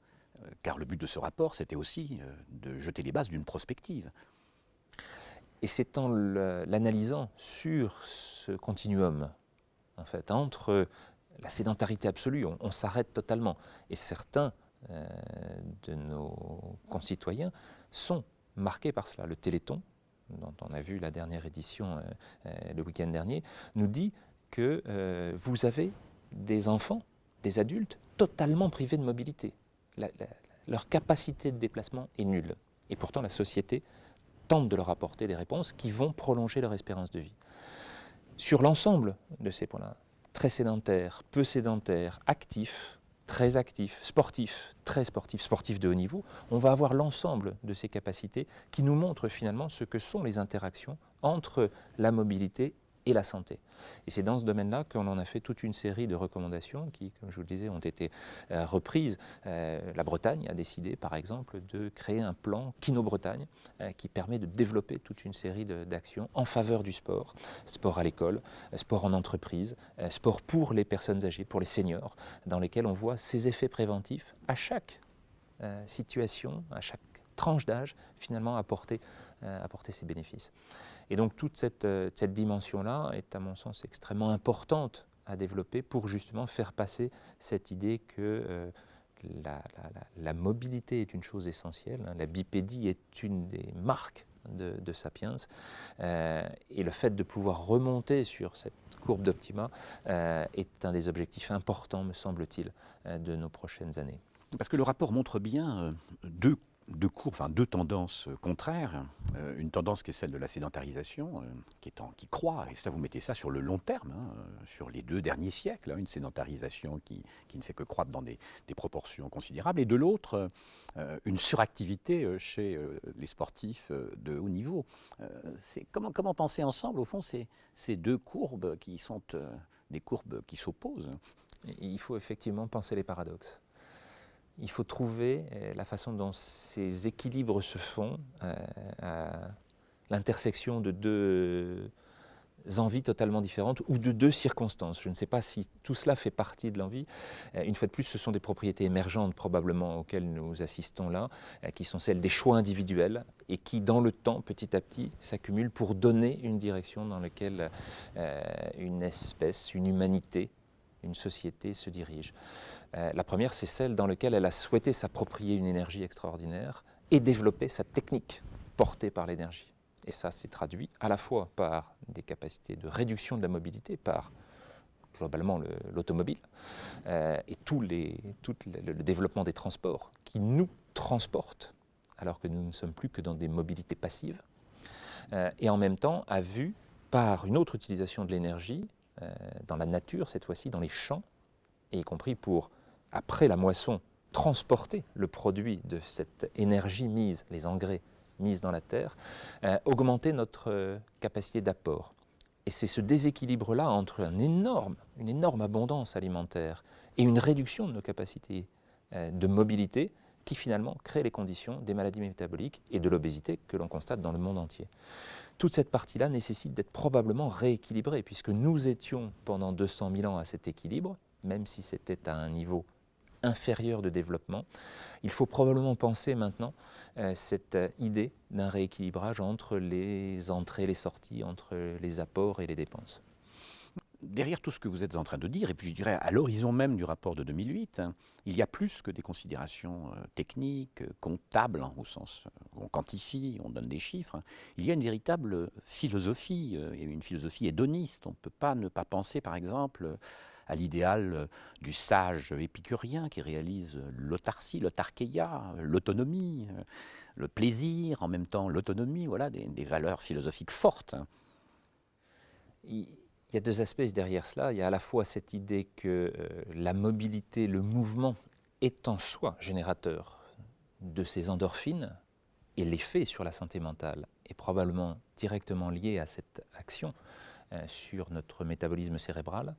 Speaker 1: Car le but de ce rapport, c'était aussi de jeter les bases d'une prospective.
Speaker 2: Et c'est en l'analysant sur ce continuum, en fait, entre la sédentarité absolue, on s'arrête totalement. Et certains de nos concitoyens sont marqués par cela. Le Téléthon, dont on a vu la dernière édition le week-end dernier, nous dit que vous avez des enfants, des adultes, totalement privés de mobilité. Leur capacité de déplacement est nulle. Et pourtant, la société tente de leur apporter des réponses qui vont prolonger leur espérance de vie. Sur l'ensemble de ces points-là, très sédentaires, peu sédentaires, actifs, très actifs, sportifs, très sportifs, sportifs de haut niveau, on va avoir l'ensemble de ces capacités qui nous montrent finalement ce que sont les interactions entre la mobilité et la santé. Et c'est dans ce domaine-là qu'on en a fait toute une série de recommandations qui, comme je vous le disais, ont été reprises. La Bretagne a décidé, par exemple, de créer un plan Kino-Bretagne qui permet de développer toute une série d'actions en faveur du sport. Sport à l'école, sport en entreprise, sport pour les personnes âgées, pour les seniors, dans lesquels on voit ces effets préventifs à chaque situation, à chaque tranche d'âge, finalement apporter ses bénéfices. Et donc toute cette dimension-là est à mon sens extrêmement importante à développer pour justement faire passer cette idée que la mobilité est une chose essentielle, hein, la bipédie est une des marques de Sapiens, et le fait de pouvoir remonter sur cette courbe d'optima est un des objectifs importants, me semble-t-il, de nos prochaines années.
Speaker 1: Parce que le rapport montre bien deux tendances contraires. Une tendance qui est celle de la sédentarisation, qui croît, et ça vous mettez ça sur le long terme, hein, sur les 2 derniers siècles, hein, une sédentarisation qui ne fait que croître dans des proportions considérables, et de l'autre, une suractivité chez les sportifs de haut niveau. Comment penser ensemble, au fond, ces 2 courbes qui sont des courbes qui s'opposent?
Speaker 2: Il faut effectivement penser les paradoxes. Il faut trouver la façon dont ces équilibres se font à l'intersection de 2 envies totalement différentes ou de 2 circonstances. Je ne sais pas si tout cela fait partie de l'envie. Une fois de plus, ce sont des propriétés émergentes probablement auxquelles nous assistons là, qui sont celles des choix individuels et qui, dans le temps, petit à petit, s'accumulent pour donner une direction dans laquelle une espèce, une humanité, une société se dirige. La première, c'est celle dans laquelle elle a souhaité s'approprier une énergie extraordinaire et développer sa technique portée par l'énergie. Et ça s'est traduit à la fois par des capacités de réduction de la mobilité, par globalement l'automobile, et tout le développement des transports qui nous transportent, alors que nous ne sommes plus que dans des mobilités passives, et en même temps a vu, par une autre utilisation de l'énergie, dans la nature cette fois-ci, dans les champs, et y compris pour, après la moisson, transporter le produit de cette énergie mise, les engrais mis dans la terre, augmenter notre capacité d'apport. Et c'est ce déséquilibre-là entre une énorme abondance alimentaire et une réduction de nos capacités de mobilité qui finalement crée les conditions des maladies métaboliques et de l'obésité que l'on constate dans le monde entier. Toute cette partie-là nécessite d'être probablement rééquilibrée, puisque nous étions pendant 200 000 ans à cet équilibre, même si c'était à un niveau inférieur de développement. Il faut probablement penser maintenant cette idée d'un rééquilibrage entre les entrées et les sorties, entre les apports et les dépenses.
Speaker 1: Derrière tout ce que vous êtes en train de dire, et puis je dirais à l'horizon même du rapport de 2008, hein, il y a plus que des considérations techniques, comptables, hein, au sens où on quantifie, on donne des chiffres. Il y a une véritable philosophie, et une philosophie hédoniste. On ne peut pas ne pas penser, par exemple, à l'idéal du sage épicurien qui réalise l'autarcie, l'autarkeia, l'autonomie, le plaisir, en même temps l'autonomie, voilà, des valeurs philosophiques fortes.
Speaker 2: il y a deux aspects derrière cela. Il y a à la fois cette idée que la mobilité, le mouvement est en soi générateur de ces endorphines, et l'effet sur la santé mentale est probablement directement lié à cette action sur notre métabolisme cérébral.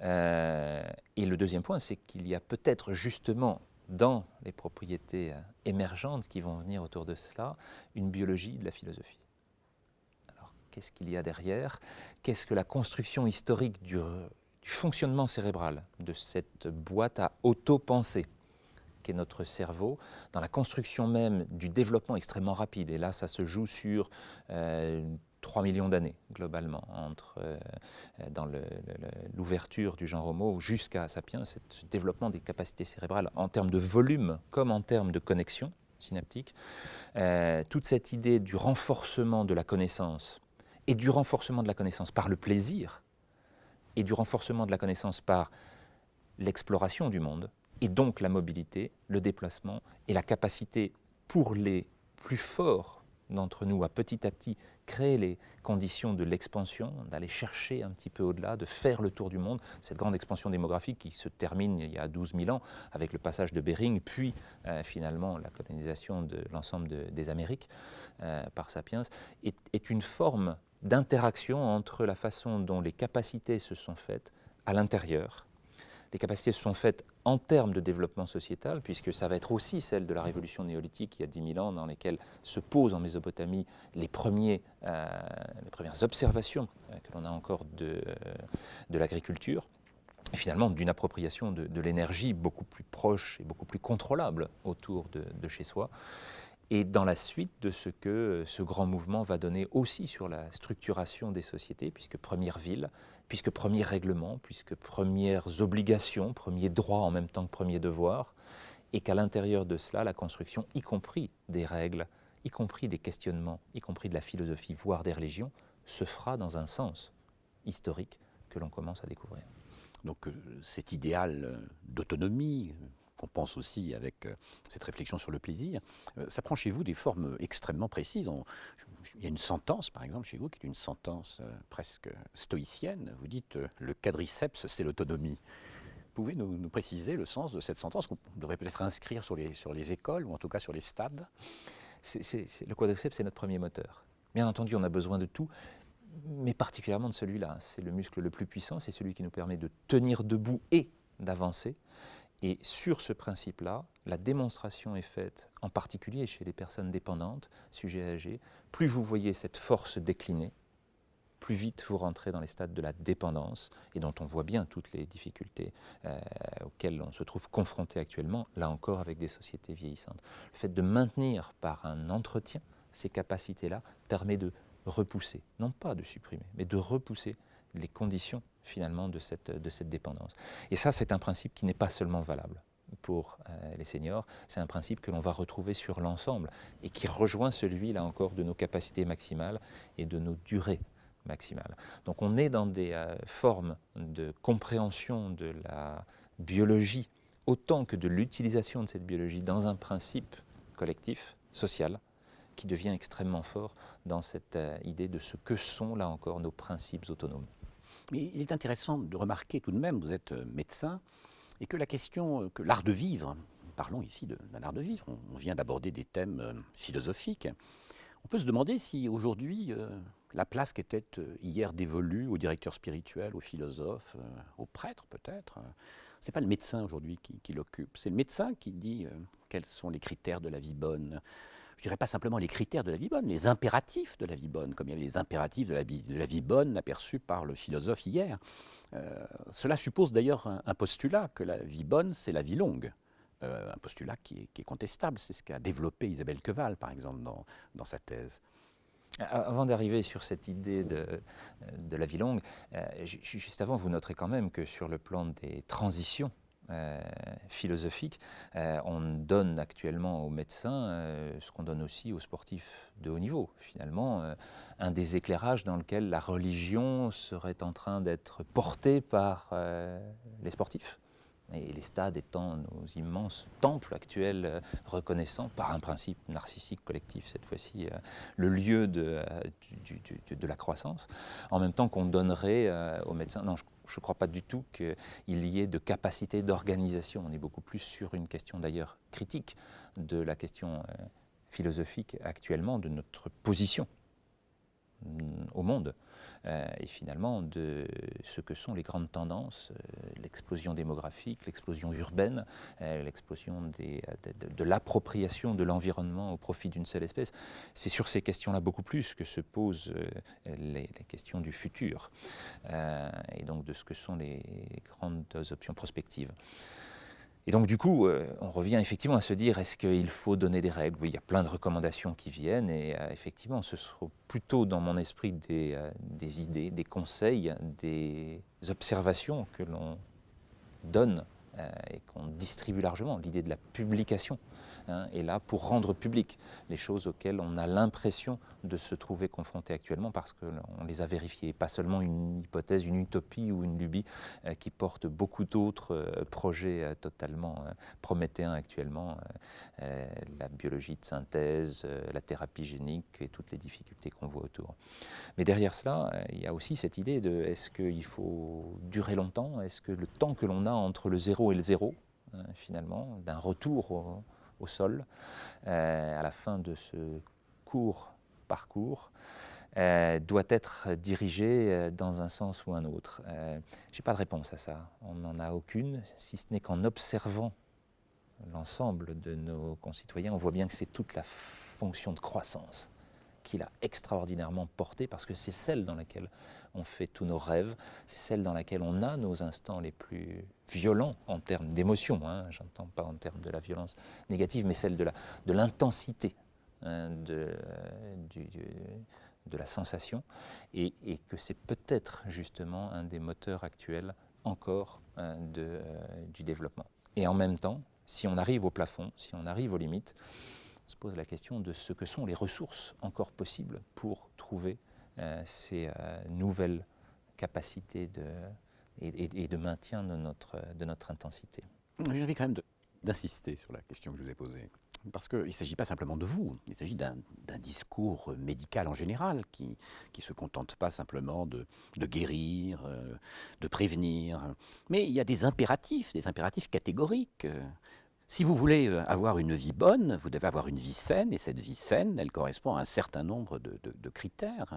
Speaker 2: Et le deuxième point, c'est qu'il y a peut-être justement dans les propriétés émergentes qui vont venir autour de cela, une biologie de la philosophie. Alors, qu'est-ce qu'il y a derrière? Qu'est-ce que la construction historique du fonctionnement cérébral, de cette boîte à auto-pensée qu'est notre cerveau, dans la construction même du développement extrêmement rapide? Et là, ça se joue sur 3 millions d'années, globalement, dans l'ouverture du genre Homo jusqu'à Sapiens, ce développement des capacités cérébrales en termes de volume comme en termes de connexion synaptique. Toute cette idée du renforcement de la connaissance, et du renforcement de la connaissance par le plaisir, et du renforcement de la connaissance par l'exploration du monde, et donc la mobilité, le déplacement, et la capacité pour les plus forts d'entre nous à petit créer les conditions de l'expansion, d'aller chercher un petit peu au-delà, de faire le tour du monde, cette grande expansion démographique qui se termine il y a 12 000 ans avec le passage de Bering, puis finalement la colonisation de l'ensemble des Amériques par Sapiens, est une forme d'interaction entre la façon dont les capacités se sont faites à l'intérieur. Les capacités se sont faites en termes de développement sociétal, puisque ça va être aussi celle de la révolution néolithique il y a 10 000 ans, dans lesquelles se posent en Mésopotamie les premières observations que l'on a encore de l'agriculture, et finalement d'une appropriation de l'énergie beaucoup plus proche et beaucoup plus contrôlable autour de chez soi. Et dans la suite de ce que ce grand mouvement va donner aussi sur la structuration des sociétés, puisque première ville, puisque premier règlement, puisque premières obligations, premiers droits en même temps que premiers devoirs, et qu'à l'intérieur de cela, la construction, y compris des règles, y compris des questionnements, y compris de la philosophie, voire des religions, se fera dans un sens historique que l'on commence à découvrir.
Speaker 1: Donc cet idéal d'autonomie, qu'on pense aussi avec cette réflexion sur le plaisir, ça prend chez vous des formes extrêmement précises. Il y a une sentence, par exemple, chez vous, qui est une sentence presque stoïcienne. Vous dites le quadriceps, c'est l'autonomie. Pouvez nous préciser le sens de cette sentence qu'on devrait peut-être inscrire sur les écoles, ou en tout cas sur les stades?
Speaker 2: Le quadriceps, c'est notre premier moteur. Bien entendu, on a besoin de tout, mais particulièrement de celui-là. C'est le muscle le plus puissant, c'est celui qui nous permet de tenir debout et d'avancer. Et sur ce principe-là, la démonstration est faite, en particulier chez les personnes dépendantes, sujets âgés. Plus vous voyez cette force décliner, plus vite vous rentrez dans les stades de la dépendance, et dont on voit bien toutes les difficultés auxquelles on se trouve confronté actuellement, là encore avec des sociétés vieillissantes. Le fait de maintenir par un entretien ces capacités-là permet de repousser, non pas de supprimer, mais de repousser les conditions finalement de cette dépendance. Et ça, c'est un principe qui n'est pas seulement valable pour les seniors, c'est un principe que l'on va retrouver sur l'ensemble et qui rejoint celui, là encore, de nos capacités maximales et de nos durées maximales. Donc on est dans des formes de compréhension de la biologie autant que de l'utilisation de cette biologie dans un principe collectif, social, qui devient extrêmement fort dans cette idée de ce que sont, là encore, nos principes autonomes.
Speaker 1: Mais il est intéressant de remarquer tout de même, vous êtes médecin, et que la question, que l'art de vivre, parlons ici d'un art de vivre, on vient d'aborder des thèmes philosophiques, on peut se demander si aujourd'hui, la place qui était hier dévolue aux directeurs spirituels, aux philosophes, aux prêtres peut-être, ce n'est pas le médecin aujourd'hui qui l'occupe, c'est le médecin qui dit quels sont les critères de la vie bonne. Je ne dirais pas simplement les critères de la vie bonne, les impératifs de la vie bonne, comme il y avait les impératifs de la vie bonne aperçus par le philosophe hier. Cela suppose d'ailleurs un postulat, que la vie bonne, c'est la vie longue. Un postulat qui est contestable, c'est ce qu'a développé Isabelle Queval, par exemple, dans sa thèse.
Speaker 2: Avant d'arriver sur cette idée de la vie longue, juste avant, vous noterez quand même que sur le plan des transitions philosophique, on donne actuellement aux médecins ce qu'on donne aussi aux sportifs de haut niveau. Finalement, un des éclairages dans lequel la religion serait en train d'être portée par les sportifs. et les stades étant nos immenses temples actuels reconnaissant par un principe narcissique collectif cette fois-ci le lieu de la croissance, en même temps qu'on donnerait aux médecins. Non, je ne crois pas du tout qu'il y ait de capacité d'organisation. On est beaucoup plus sur une question d'ailleurs critique de la question philosophique actuellement de notre position au monde et finalement de ce que sont les grandes tendances, l'explosion démographique, l'explosion urbaine, l'explosion de l'appropriation de l'environnement au profit d'une seule espèce. C'est sur ces questions-là beaucoup plus que se posent les questions du futur et donc de ce que sont les grandes options prospectives. Et donc du coup, on revient effectivement à se dire, est-ce qu'il faut donner des règles? Oui, il y a plein de recommandations qui viennent et effectivement, ce sera plutôt dans mon esprit des idées, des conseils, des observations que l'on donne et qu'on distribue largement. L'idée de la publication est là pour rendre public les choses auxquelles on a l'impression de se trouver confronté actuellement parce qu'on les a vérifiées. Pas seulement une hypothèse, une utopie ou une lubie qui porte beaucoup d'autres projets totalement prométhéens actuellement. La biologie de synthèse, la thérapie génique et toutes les difficultés qu'on voit autour. Mais derrière cela, il y a aussi cette idée de est-ce qu'il faut durer longtemps? Est-ce que le temps que l'on a entre le 0 et le 0, finalement, d'un retour au sol, à la fin de ce court parcours, doit être dirigé dans un sens ou un autre. Je n'ai pas de réponse à ça. On n'en a aucune, si ce n'est qu'en observant l'ensemble de nos concitoyens, on voit bien que c'est toute la fonction de croissance qu'il a extraordinairement portée, parce que c'est celle dans laquelle on fait tous nos rêves, c'est celle dans laquelle on a nos instants les plus violents en termes d'émotion, j'entends pas en termes de la violence négative, mais celle de l'intensité de la sensation, et que c'est peut-être justement un des moteurs actuels encore du développement. Et en même temps, si on arrive au plafond, si on arrive aux limites, on se pose la question de ce que sont les ressources encore possibles pour trouver ces nouvelles capacités et de maintien de notre intensité.
Speaker 1: J'ai envie quand même d'insister sur la question que je vous ai posée. Parce qu'il ne s'agit pas simplement de vous, il s'agit d'un discours médical en général qui ne se contente pas simplement de guérir, de prévenir. Mais il y a des impératifs catégoriques. Si vous voulez avoir une vie bonne, vous devez avoir une vie saine, et cette vie saine, elle correspond à un certain nombre de critères.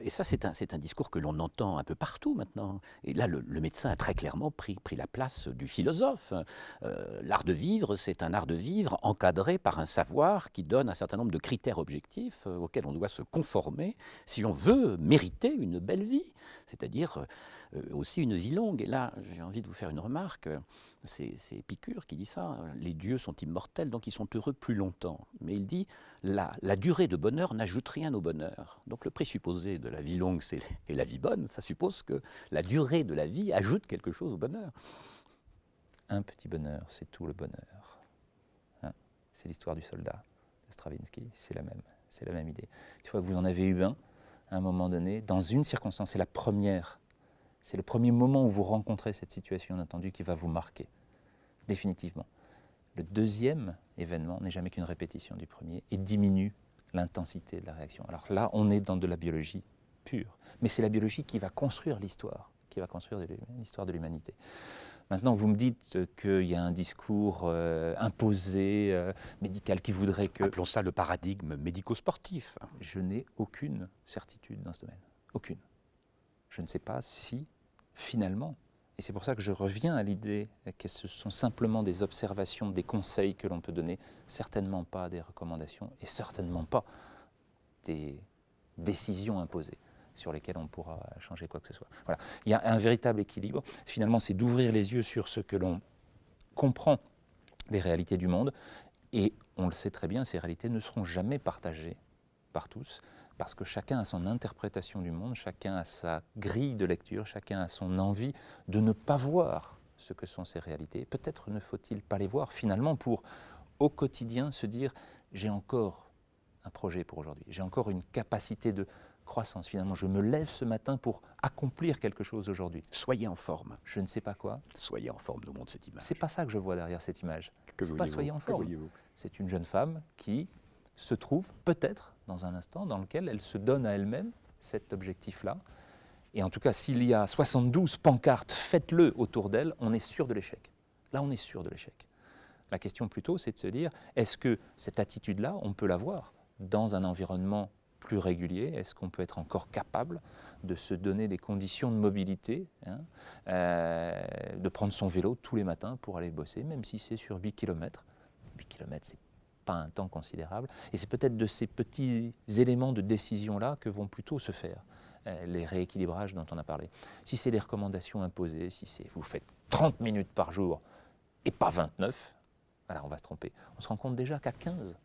Speaker 1: Et ça, c'est un discours que l'on entend un peu partout maintenant. Et là, le médecin a très clairement pris la place du philosophe. L'art de vivre, c'est un art de vivre encadré par un savoir qui donne un certain nombre de critères objectifs auxquels on doit se conformer si on veut mériter une belle vie, c'est-à-dire aussi une vie longue. Et là, j'ai envie de vous faire une remarque. C'est Épicure qui dit ça, les dieux sont immortels, donc ils sont heureux plus longtemps. Mais il dit, la durée de bonheur n'ajoute rien au bonheur. Donc le présupposé de la vie longue et la vie bonne, ça suppose que la durée de la vie ajoute quelque chose au bonheur.
Speaker 2: Un petit bonheur, c'est tout le bonheur. C'est l'histoire du soldat de Stravinsky, c'est la même idée. Une fois que vous en avez eu un, à un moment donné, dans une circonstance, c'est le premier moment où vous rencontrez cette situation inattendue qui va vous marquer, définitivement. Le deuxième événement n'est jamais qu'une répétition du premier et diminue l'intensité de la réaction. Alors là, on est dans de la biologie pure, mais c'est la biologie qui va construire l'histoire, qui va construire l'histoire de l'humanité. Maintenant, vous me dites qu'il y a un discours imposé, médical, qui voudrait que...
Speaker 1: Appelons ça le paradigme médico-sportif.
Speaker 2: Je n'ai aucune certitude dans ce domaine, aucune. Je ne sais pas si, finalement, et c'est pour ça que je reviens à l'idée que ce sont simplement des observations, des conseils que l'on peut donner, certainement pas des recommandations et certainement pas des décisions imposées sur lesquelles on pourra changer quoi que ce soit. Voilà. Il y a un véritable équilibre. Finalement, c'est d'ouvrir les yeux sur ce que l'on comprend des réalités du monde, et on le sait très bien, ces réalités ne seront jamais partagées par tous, parce que chacun a son interprétation du monde, chacun a sa grille de lecture, chacun a son envie de ne pas voir ce que sont ces réalités. Peut-être ne faut-il pas les voir finalement pour, au quotidien, se dire « j'ai encore un projet pour aujourd'hui, j'ai encore une capacité de croissance. Finalement, je me lève ce matin pour accomplir quelque chose aujourd'hui.
Speaker 1: Soyez en forme.
Speaker 2: Je ne sais pas quoi.
Speaker 1: Soyez en forme, nous montre cette image.
Speaker 2: C'est pas ça que je vois derrière cette image.
Speaker 1: Que
Speaker 2: C'est pas soyez en forme.
Speaker 1: vouliez-vous?
Speaker 2: C'est une jeune femme qui se trouve peut-être dans un instant dans lequel elle se donne à elle-même cet objectif-là. Et en tout cas, s'il y a 72 pancartes, faites-le autour d'elle, on est sûr de l'échec. Là, on est sûr de l'échec. La question plutôt, c'est de se dire, est-ce que cette attitude-là, on peut l'avoir dans un environnement plus régulier? Est-ce qu'on peut être encore capable de se donner des conditions de mobilité, de prendre son vélo tous les matins pour aller bosser, même si c'est sur 8 km? 8 km, c'est pas un temps considérable. Et c'est peut-être de ces petits éléments de décision-là que vont plutôt se faire les rééquilibrages dont on a parlé. Si c'est les recommandations imposées, si c'est vous faites 30 minutes par jour et pas 29, voilà, on va se tromper. On se rend compte déjà qu'à 15,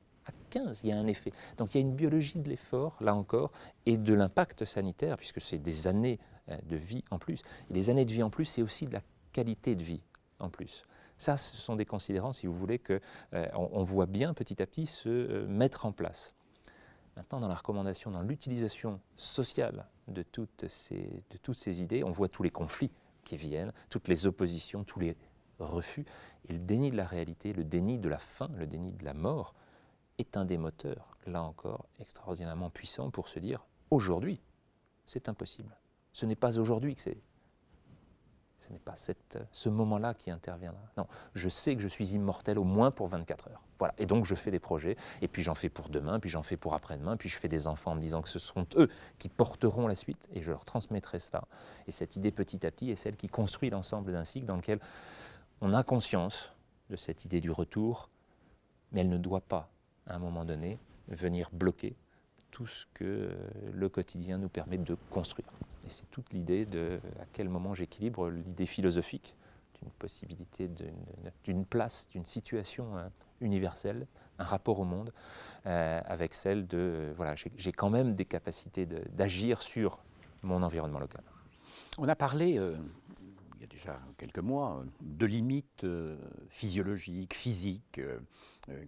Speaker 2: il y a un effet. Donc il y a une biologie de l'effort, là encore, et de l'impact sanitaire, puisque c'est des années de vie en plus. Et les années de vie en plus, c'est aussi de la qualité de vie en plus. Ça, ce sont des considérants, si vous voulez, qu'on voit bien petit à petit se mettre en place. Maintenant, dans la recommandation, dans l'utilisation sociale de toutes ces idées, on voit tous les conflits qui viennent, toutes les oppositions, tous les refus. Et le déni de la réalité, le déni de la fin, le déni de la mort est un des moteurs, là encore, extraordinairement puissant pour se dire aujourd'hui, c'est impossible. Ce n'est pas aujourd'hui que ce n'est pas ce moment-là qui interviendra. Non, je sais que je suis immortel au moins pour 24 heures. Voilà. Et donc je fais des projets, et puis j'en fais pour demain, puis j'en fais pour après-demain, puis je fais des enfants en me disant que ce seront eux qui porteront la suite, et je leur transmettrai cela. Et cette idée petit à petit est celle qui construit l'ensemble d'un cycle dans lequel on a conscience de cette idée du retour, mais elle ne doit pas, à un moment donné, venir bloquer tout ce que le quotidien nous permet de construire. Et c'est toute l'idée de à quel moment j'équilibre l'idée philosophique d'une possibilité, d'une place, d'une situation universelle, un rapport au monde, avec celle de, voilà, j'ai quand même des capacités d'agir sur mon environnement local.
Speaker 1: On a parlé, il y a déjà quelques mois, de limites physiologiques, physiques,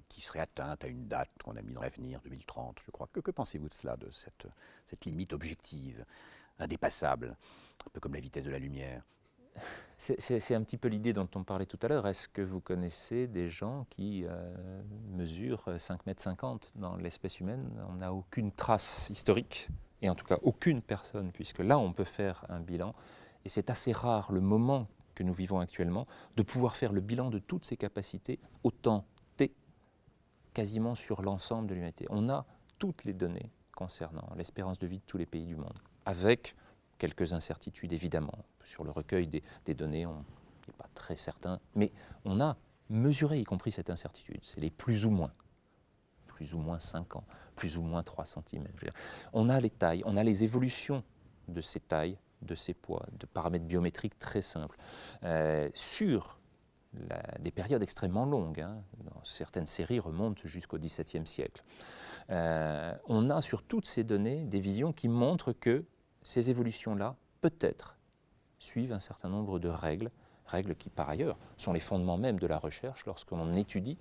Speaker 1: qui seraient atteintes à une date qu'on a mis dans l'avenir, 2030, je crois. Que pensez-vous de cela, de cette limite objective, indépassable, un peu comme la vitesse de la lumière?
Speaker 2: C'est un petit peu l'idée dont on parlait tout à l'heure. Est-ce que vous connaissez des gens qui mesurent 5,50 m dans l'espèce humaine? On n'a aucune trace historique, et en tout cas aucune personne, puisque là on peut faire un bilan. Et c'est assez rare, le moment que nous vivons actuellement, de pouvoir faire le bilan de toutes ces capacités au temps T, quasiment sur l'ensemble de l'humanité. On a toutes les données concernant l'espérance de vie de tous les pays du monde, avec quelques incertitudes évidemment. Sur le recueil des données, on n'est pas très certain, mais on a mesuré, y compris cette incertitude. C'est les plus ou moins 5 ans, plus ou moins 3 cm. On a les tailles, on a les évolutions de ces tailles, de ces poids, de paramètres biométriques très simples, sur des périodes extrêmement longues. Certaines séries remontent jusqu'au XVIIe siècle. On a sur toutes ces données des visions qui montrent que ces évolutions-là, peut-être, suivent un certain nombre de règles qui par ailleurs sont les fondements même de la recherche lorsqu'on étudie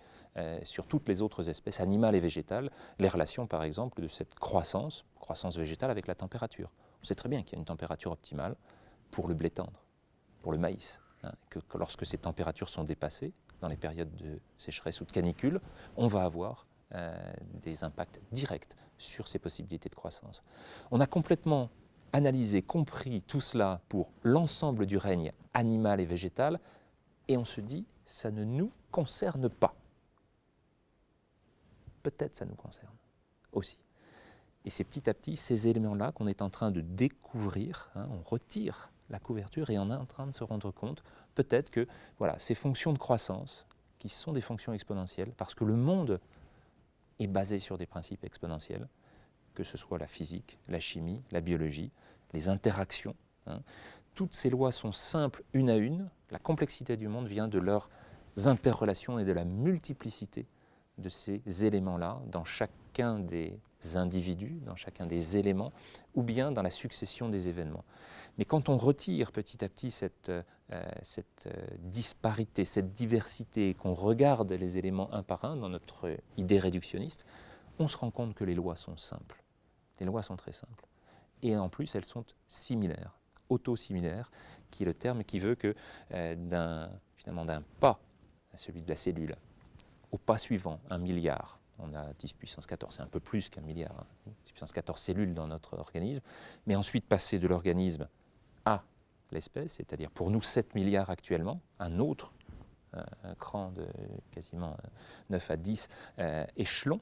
Speaker 2: sur toutes les autres espèces animales et végétales les relations par exemple de cette croissance végétale avec la température. On sait très bien qu'il y a une température optimale pour le blé tendre, pour le maïs, que lorsque ces températures sont dépassées, dans les périodes de sécheresse ou de canicule, on va avoir des impacts directs sur ces possibilités de croissance. On a complètement analysé, compris tout cela pour l'ensemble du règne animal et végétal, et on se dit, ça ne nous concerne pas. Peut-être ça nous concerne aussi. Et c'est petit à petit ces éléments-là qu'on est en train de découvrir, on retire la couverture et on est en train de se rendre compte, peut-être que voilà, ces fonctions de croissance, qui sont des fonctions exponentielles, parce que le monde est basé sur des principes exponentiels, que ce soit la physique, la chimie, la biologie, les interactions. Toutes ces lois sont simples une à une. La complexité du monde vient de leurs interrelations et de la multiplicité de ces éléments-là dans chacun des individus, dans chacun des éléments, ou bien dans la succession des événements. Mais quand on retire petit à petit cette disparité, cette diversité, et qu'on regarde les éléments un par un dans notre idée réductionniste, on se rend compte que les lois sont simples. Les lois sont très simples. et en plus elles sont similaires, auto-similaires, qui est le terme qui veut que finalement d'un pas, celui de la cellule, au pas suivant, 1 milliard, on a 10 puissance 14, c'est un peu plus qu'un milliard, hein, 10 puissance 14 cellules dans notre organisme, mais ensuite passer de l'organisme à l'espèce, c'est-à-dire pour nous 7 milliards actuellement, un autre un cran de quasiment 9 à 10 échelons,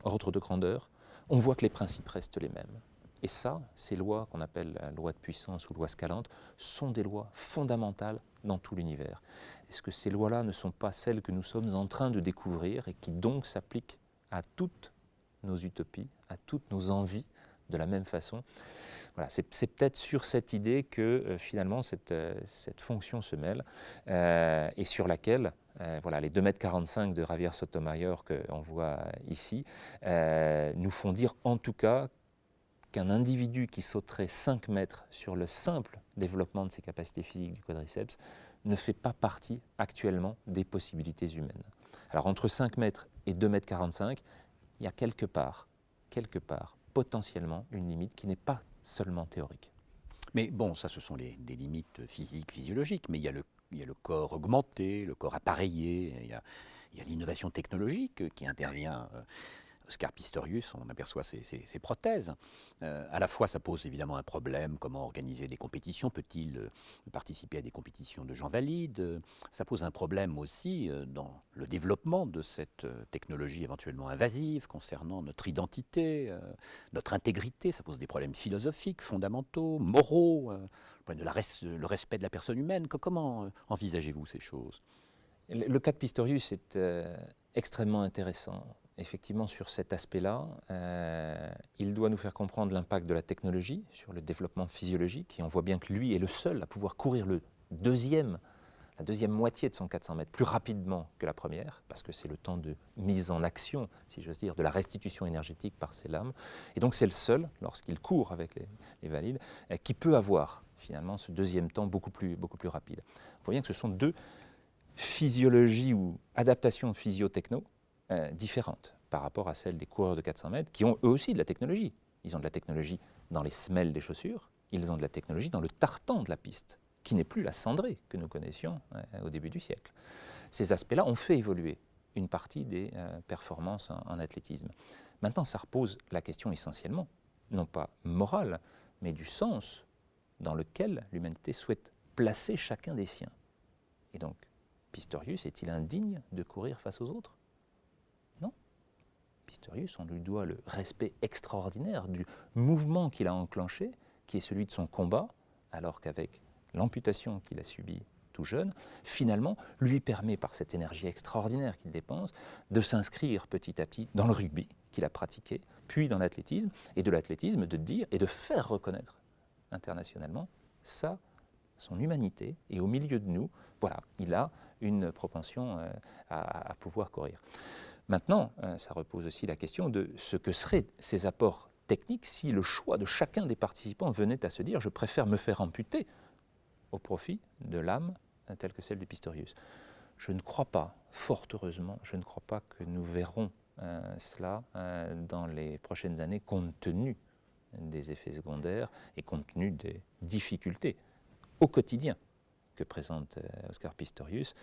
Speaker 2: ordre de grandeur, on voit que les principes restent les mêmes. Et ça, ces lois qu'on appelle loi de puissance ou loi scalante, sont des lois fondamentales dans tout l'univers. Est-ce que ces lois-là ne sont pas celles que nous sommes en train de découvrir et qui donc s'appliquent à toutes nos utopies, à toutes nos envies de la même façon? Voilà, c'est peut-être sur cette idée que finalement cette fonction se mêle et sur laquelle voilà, les 2,45 m de Javier Sotomayor qu'on voit ici nous font dire en tout cas qu'un individu qui sauterait 5 mètres sur le simple développement de ses capacités physiques du quadriceps ne fait pas partie actuellement des possibilités humaines. Alors entre 5 mètres et 2,45 m, il y a quelque part, potentiellement une limite qui n'est pas seulement théorique.
Speaker 1: Mais bon, ça ce sont des limites physiques, physiologiques, mais il y a le corps augmenté, le corps appareillé, il y a l'innovation technologique qui intervient. Oscar Pistorius, on aperçoit ses prothèses. À la fois, ça pose évidemment un problème, comment organiser des compétitions, peut-il participer à des compétitions de gens valides? Ça pose un problème aussi dans le développement de cette technologie éventuellement invasive concernant notre identité, notre intégrité. Ça pose des problèmes philosophiques, fondamentaux, moraux, le respect de la personne humaine. Comment envisagez-vous ces choses?
Speaker 2: Le cas de Pistorius est extrêmement intéressant. Effectivement, sur cet aspect-là, il doit nous faire comprendre l'impact de la technologie sur le développement physiologique. Et on voit bien que lui est le seul à pouvoir courir la deuxième moitié de son 400 mètres plus rapidement que la première, parce que c'est le temps de mise en action, si j'ose dire, de la restitution énergétique par ses lames. Et donc c'est le seul, lorsqu'il court avec les valides, qui peut avoir finalement ce deuxième temps beaucoup plus rapide. On voit bien que ce sont deux physiologies ou adaptations physio-techno différentes par rapport à celles des coureurs de 400 mètres qui ont eux aussi de la technologie. Ils ont de la technologie dans les semelles des chaussures, ils ont de la technologie dans le tartan de la piste, qui n'est plus la cendrée que nous connaissions au début du siècle. Ces aspects-là ont fait évoluer une partie des performances en athlétisme. Maintenant, ça repose la question essentiellement, non pas morale, mais du sens dans lequel l'humanité souhaite placer chacun des siens. Et donc, Pistorius est-il indigne de courir face aux autres? Non. Pistorius, on lui doit le respect extraordinaire du mouvement qu'il a enclenché, qui est celui de son combat, alors qu'avec l'amputation qu'il a subie tout jeune, finalement, lui permet, par cette énergie extraordinaire qu'il dépense, de s'inscrire petit à petit dans le rugby qu'il a pratiqué, puis dans l'athlétisme, et de l'athlétisme de dire et de faire reconnaître internationalement son humanité, et au milieu de nous, voilà, il a une propension à pouvoir courir. Maintenant, ça repose aussi la question de ce que seraient ces apports techniques si le choix de chacun des participants venait à se dire « je préfère me faire amputer au profit de l'âme telle que celle de Pistorius ». Je ne crois pas, fort heureusement, je ne crois pas que nous verrons cela dans les prochaines années compte tenu des effets secondaires et compte tenu des difficultés au quotidien que présente Oscar Pistorius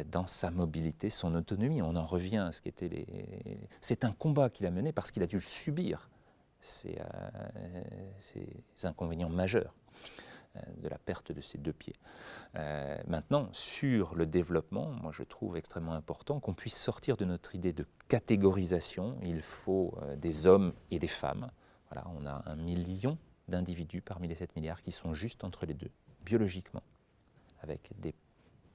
Speaker 2: dans sa mobilité, son autonomie. On en revient à ce qu'étaient c'est un combat qu'il a mené parce qu'il a dû subir ces inconvénients majeurs de la perte de ses deux pieds. Maintenant, sur le développement, moi je trouve extrêmement important qu'on puisse sortir de notre idée de catégorisation. Il faut des hommes et des femmes. Voilà, on a 1 million d'individus parmi les 7 milliards qui sont juste entre les deux, biologiquement, avec des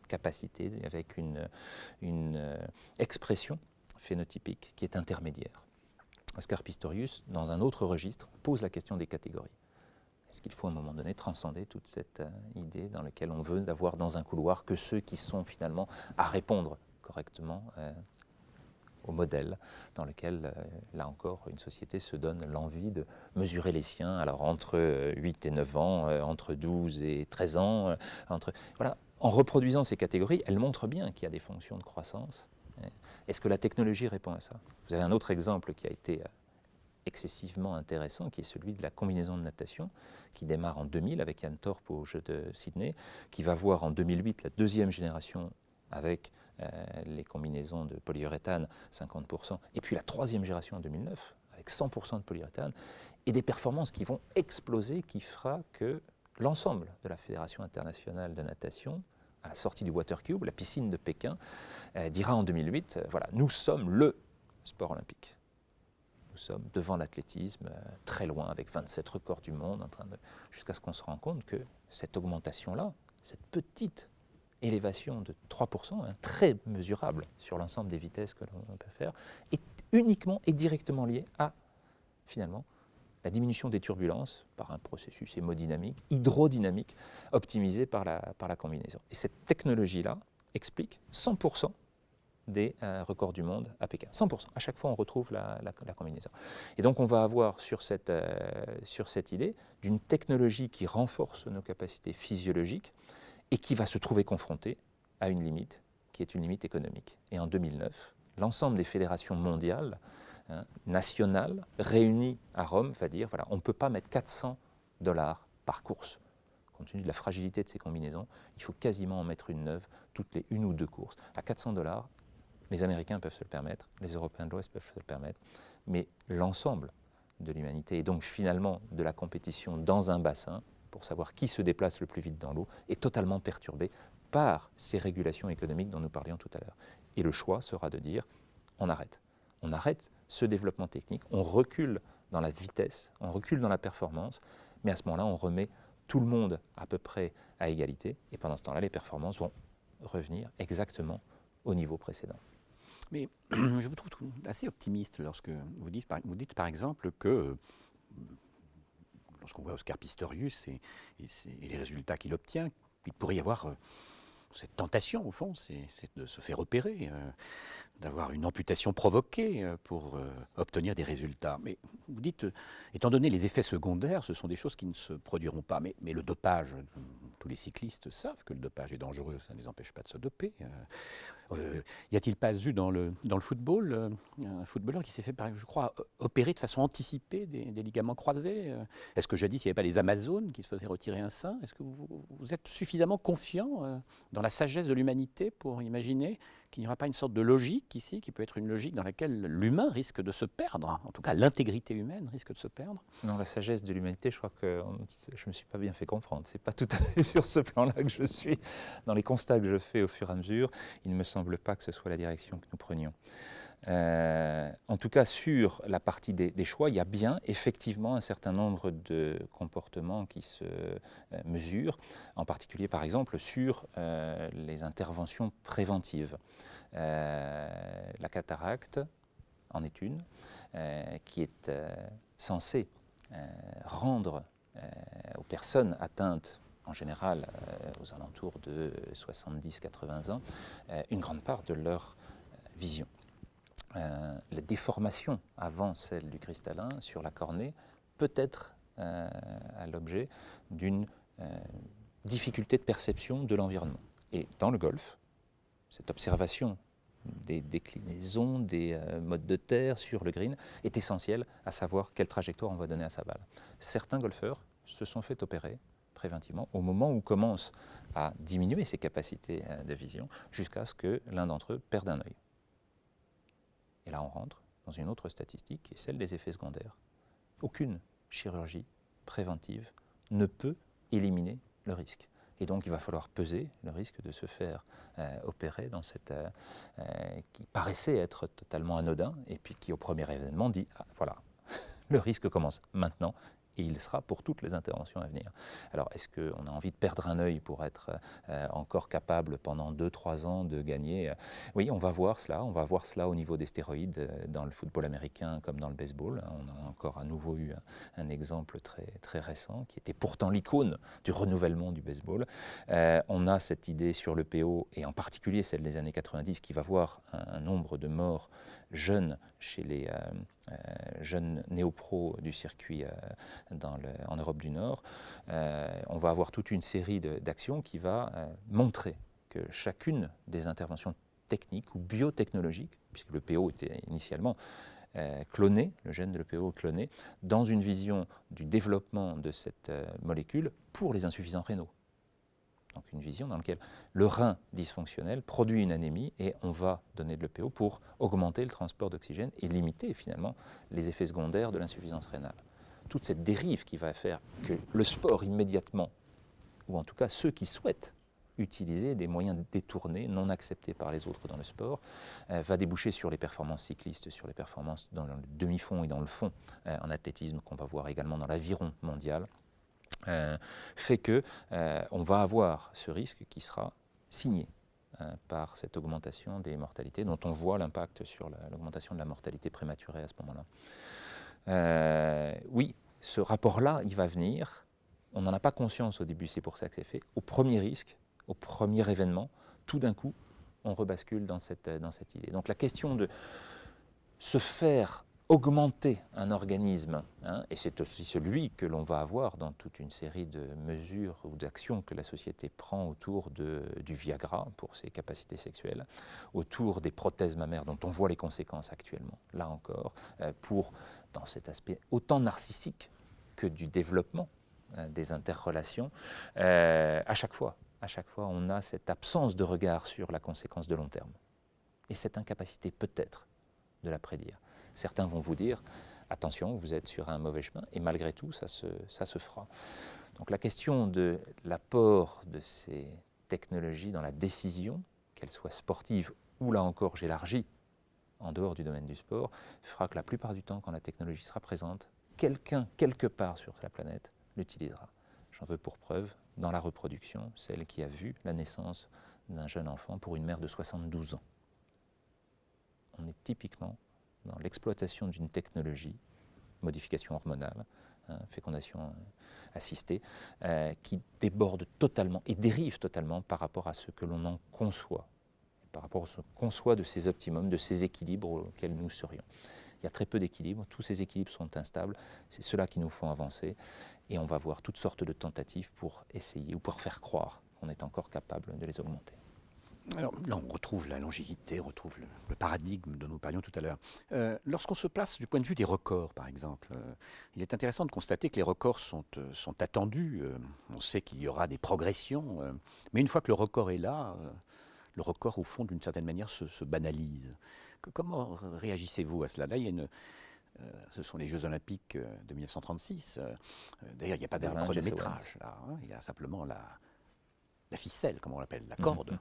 Speaker 2: capacités, avec une expression phénotypique qui est intermédiaire. Oscar Pistorius, dans un autre registre, pose la question des catégories. Est-ce qu'il faut à un moment donné transcender toute cette idée dans laquelle on veut d'avoir dans un couloir que ceux qui sont finalement à répondre correctement au modèle dans lequel, là encore, une société se donne l'envie de mesurer les siens, alors entre 8 et 9 ans, entre 12 et 13 ans, voilà. En reproduisant ces catégories, elles montrent bien qu'il y a des fonctions de croissance. Est-ce que la technologie répond à ça? Vous avez un autre exemple qui a été excessivement intéressant, qui est celui de la combinaison de natation, qui démarre en 2000 avec Jan Thorpe aux Jeux de Sydney, qui va voir en 2008 la deuxième génération avec les combinaisons de polyuréthane, 50%, et puis la troisième génération en 2009, avec 100% de polyuréthane, et des performances qui vont exploser, qui fera que l'ensemble de la Fédération internationale de natation, à la sortie du Water Cube, la piscine de Pékin, dira en 2008, voilà, nous sommes le sport olympique. Nous sommes devant l'athlétisme, très loin, avec 27 records du monde, jusqu'à ce qu'on se rende compte que cette augmentation-là, cette petite élévation de 3%, très mesurable sur l'ensemble des vitesses que l'on peut faire, est uniquement et directement liée à, finalement, la diminution des turbulences par un processus hémodynamique, hydrodynamique, optimisé par la combinaison. Et cette technologie-là explique 100% des records du monde à Pékin. 100%. À chaque fois, on retrouve la combinaison. Et donc, on va avoir sur cette idée d'une technologie qui renforce nos capacités physiologiques et qui va se trouver confrontée à une limite qui est une limite économique. Et en 2009, l'ensemble des fédérations mondiales nationales réunies à Rome va dire, voilà, on ne peut pas mettre $400 par course. Compte tenu de la fragilité de ces combinaisons, il faut quasiment en mettre une neuve toutes les 1 ou 2 courses. À $400, les Américains peuvent se le permettre, les Européens de l'Ouest peuvent se le permettre, mais l'ensemble de l'humanité, et donc finalement de la compétition dans un bassin, pour savoir qui se déplace le plus vite dans l'eau, est totalement perturbé par ces régulations économiques dont nous parlions tout à l'heure. Et le choix sera de dire, on arrête. On arrête ce développement technique, on recule dans la vitesse, on recule dans la performance, mais à ce moment-là, on remet tout le monde à peu près à égalité, et pendant ce temps-là, les performances vont revenir exactement au niveau précédent.
Speaker 1: Mais je vous trouve assez optimiste lorsque vous dites par exemple que lorsqu'on voit Oscar Pistorius et les résultats qu'il obtient, il pourrait y avoir cette tentation, au fond, c'est de se faire opérer, d'avoir une amputation provoquée pour obtenir des résultats. Mais vous dites, étant donné les effets secondaires, ce sont des choses qui ne se produiront pas. Mais le dopage, tous les cyclistes savent que le dopage est dangereux, ça ne les empêche pas de se doper. Y a-t-il pas eu dans le football un footballeur qui s'est fait, je crois, opérer de façon anticipée des ligaments croisés? Est-ce que jadis, il n'y avait pas les Amazones qui se faisaient retirer un sein? Est-ce que vous êtes suffisamment confiant dans la sagesse de l'humanité pour imaginer qu'il n'y aura pas une sorte de logique ici, qui peut être une logique dans laquelle l'humain risque de se perdre, en tout cas l'intégrité humaine risque de se perdre?
Speaker 2: Non, la sagesse de l'humanité, je crois que je ne me suis pas bien fait comprendre. Ce n'est pas tout à fait sur ce plan-là que je suis. Dans les constats que je fais au fur et à mesure, il ne me semble pas que ce soit la direction que nous prenions. En tout cas, sur la partie des choix, il y a bien effectivement un certain nombre de comportements qui se mesurent, en particulier par exemple sur les interventions préventives. La cataracte en est une, qui est censée rendre aux personnes atteintes, en général aux alentours de 70-80 ans, une grande part de leur vision. La déformation avant celle du cristallin sur la cornée peut être à l'objet d'une difficulté de perception de l'environnement. Et dans le golf, cette observation des déclinaisons, des modes de terre sur le green est essentielle à savoir quelle trajectoire on va donner à sa balle. Certains golfeurs se sont fait opérer préventivement au moment où commencent à diminuer ses capacités de vision jusqu'à ce que l'un d'entre eux perde un œil. Et là, on rentre dans une autre statistique qui est celle des effets secondaires. Aucune chirurgie préventive ne peut éliminer le risque. Et donc, il va falloir peser le risque de se faire opérer dans cette qui paraissait être totalement anodin et puis qui, au premier événement, dit ah, voilà, le risque commence maintenant. Et il sera pour toutes les interventions à venir. Alors, est-ce qu'on a envie de perdre un œil pour être encore capable pendant 2-3 ans de gagner? Oui, on va voir cela. On va voir cela au niveau des stéroïdes dans le football américain comme dans le baseball. On a encore à nouveau eu un exemple très, très récent qui était pourtant l'icône du renouvellement du baseball. On a cette idée sur le PO, et en particulier celle des années 90, qui va voir un nombre de morts jeunes chez les jeunes néo-pros du circuit en Europe du Nord. On va avoir toute une série d'actions qui va montrer que chacune des interventions techniques ou biotechnologiques, puisque le PO était initialement cloné, le gène de l'EPO cloné, dans une vision du développement de cette molécule pour les insuffisants rénaux. Donc une vision dans laquelle le rein dysfonctionnel produit une anémie et on va donner de l'EPO pour augmenter le transport d'oxygène et limiter finalement les effets secondaires de l'insuffisance rénale. Toute cette dérive qui va faire que le sport immédiatement, ou en tout cas ceux qui souhaitent utiliser des moyens détournés, non acceptés par les autres dans le sport, va déboucher sur les performances cyclistes, sur les performances dans le demi-fond et dans le fond en athlétisme qu'on va voir également dans l'aviron mondial. Fait que on va avoir ce risque qui sera signé par cette augmentation des mortalités, dont on voit l'impact sur l'augmentation de la mortalité prématurée à ce moment-là. Oui, ce rapport-là, il va venir. On n'en a pas conscience au début, c'est pour ça que c'est fait. Au premier risque, au premier événement, tout d'un coup, on rebascule dans cette idée. Donc la question de se faire augmenter un organisme, et c'est aussi celui que l'on va avoir dans toute une série de mesures ou d'actions que la société prend autour du Viagra pour ses capacités sexuelles, autour des prothèses mammaires dont on voit les conséquences actuellement, là encore, dans cet aspect autant narcissique que du développement des interrelations, à chaque fois, on a cette absence de regard sur la conséquence de long terme et cette incapacité peut-être de la prédire. Certains vont vous dire, attention, vous êtes sur un mauvais chemin, et malgré tout, ça se fera. Donc la question de l'apport de ces technologies dans la décision, qu'elles soient sportives ou là encore, j'élargis, en dehors du domaine du sport, fera que la plupart du temps, quand la technologie sera présente, quelqu'un, quelque part sur la planète, l'utilisera. J'en veux pour preuve, dans la reproduction, celle qui a vu la naissance d'un jeune enfant pour une mère de 72 ans. On est typiquement dans l'exploitation d'une technologie, modification hormonale, fécondation assistée, qui déborde totalement et dérive totalement par rapport à ce que l'on en conçoit, par rapport à ce qu'on conçoit de ces optimums, de ces équilibres auxquels nous serions. Il y a très peu d'équilibres, tous ces équilibres sont instables, c'est cela qui nous font avancer, et on va voir toutes sortes de tentatives pour essayer ou pour faire croire qu'on est encore capable de les augmenter.
Speaker 1: Alors là, on retrouve la longévité, on retrouve le paradigme dont nous parlions tout à l'heure. Lorsqu'on se place du point de vue des records, par exemple, il est intéressant de constater que les records sont attendus. On sait qu'il y aura des progressions, mais une fois que le record est là, le record, au fond, d'une certaine manière, se banalise. Comment réagissez-vous à cela? Là, ce sont les Jeux Olympiques de 1936. D'ailleurs, il n'y a pas de chronométrage, là, il y a simplement la ficelle, comme on l'appelle, la corde.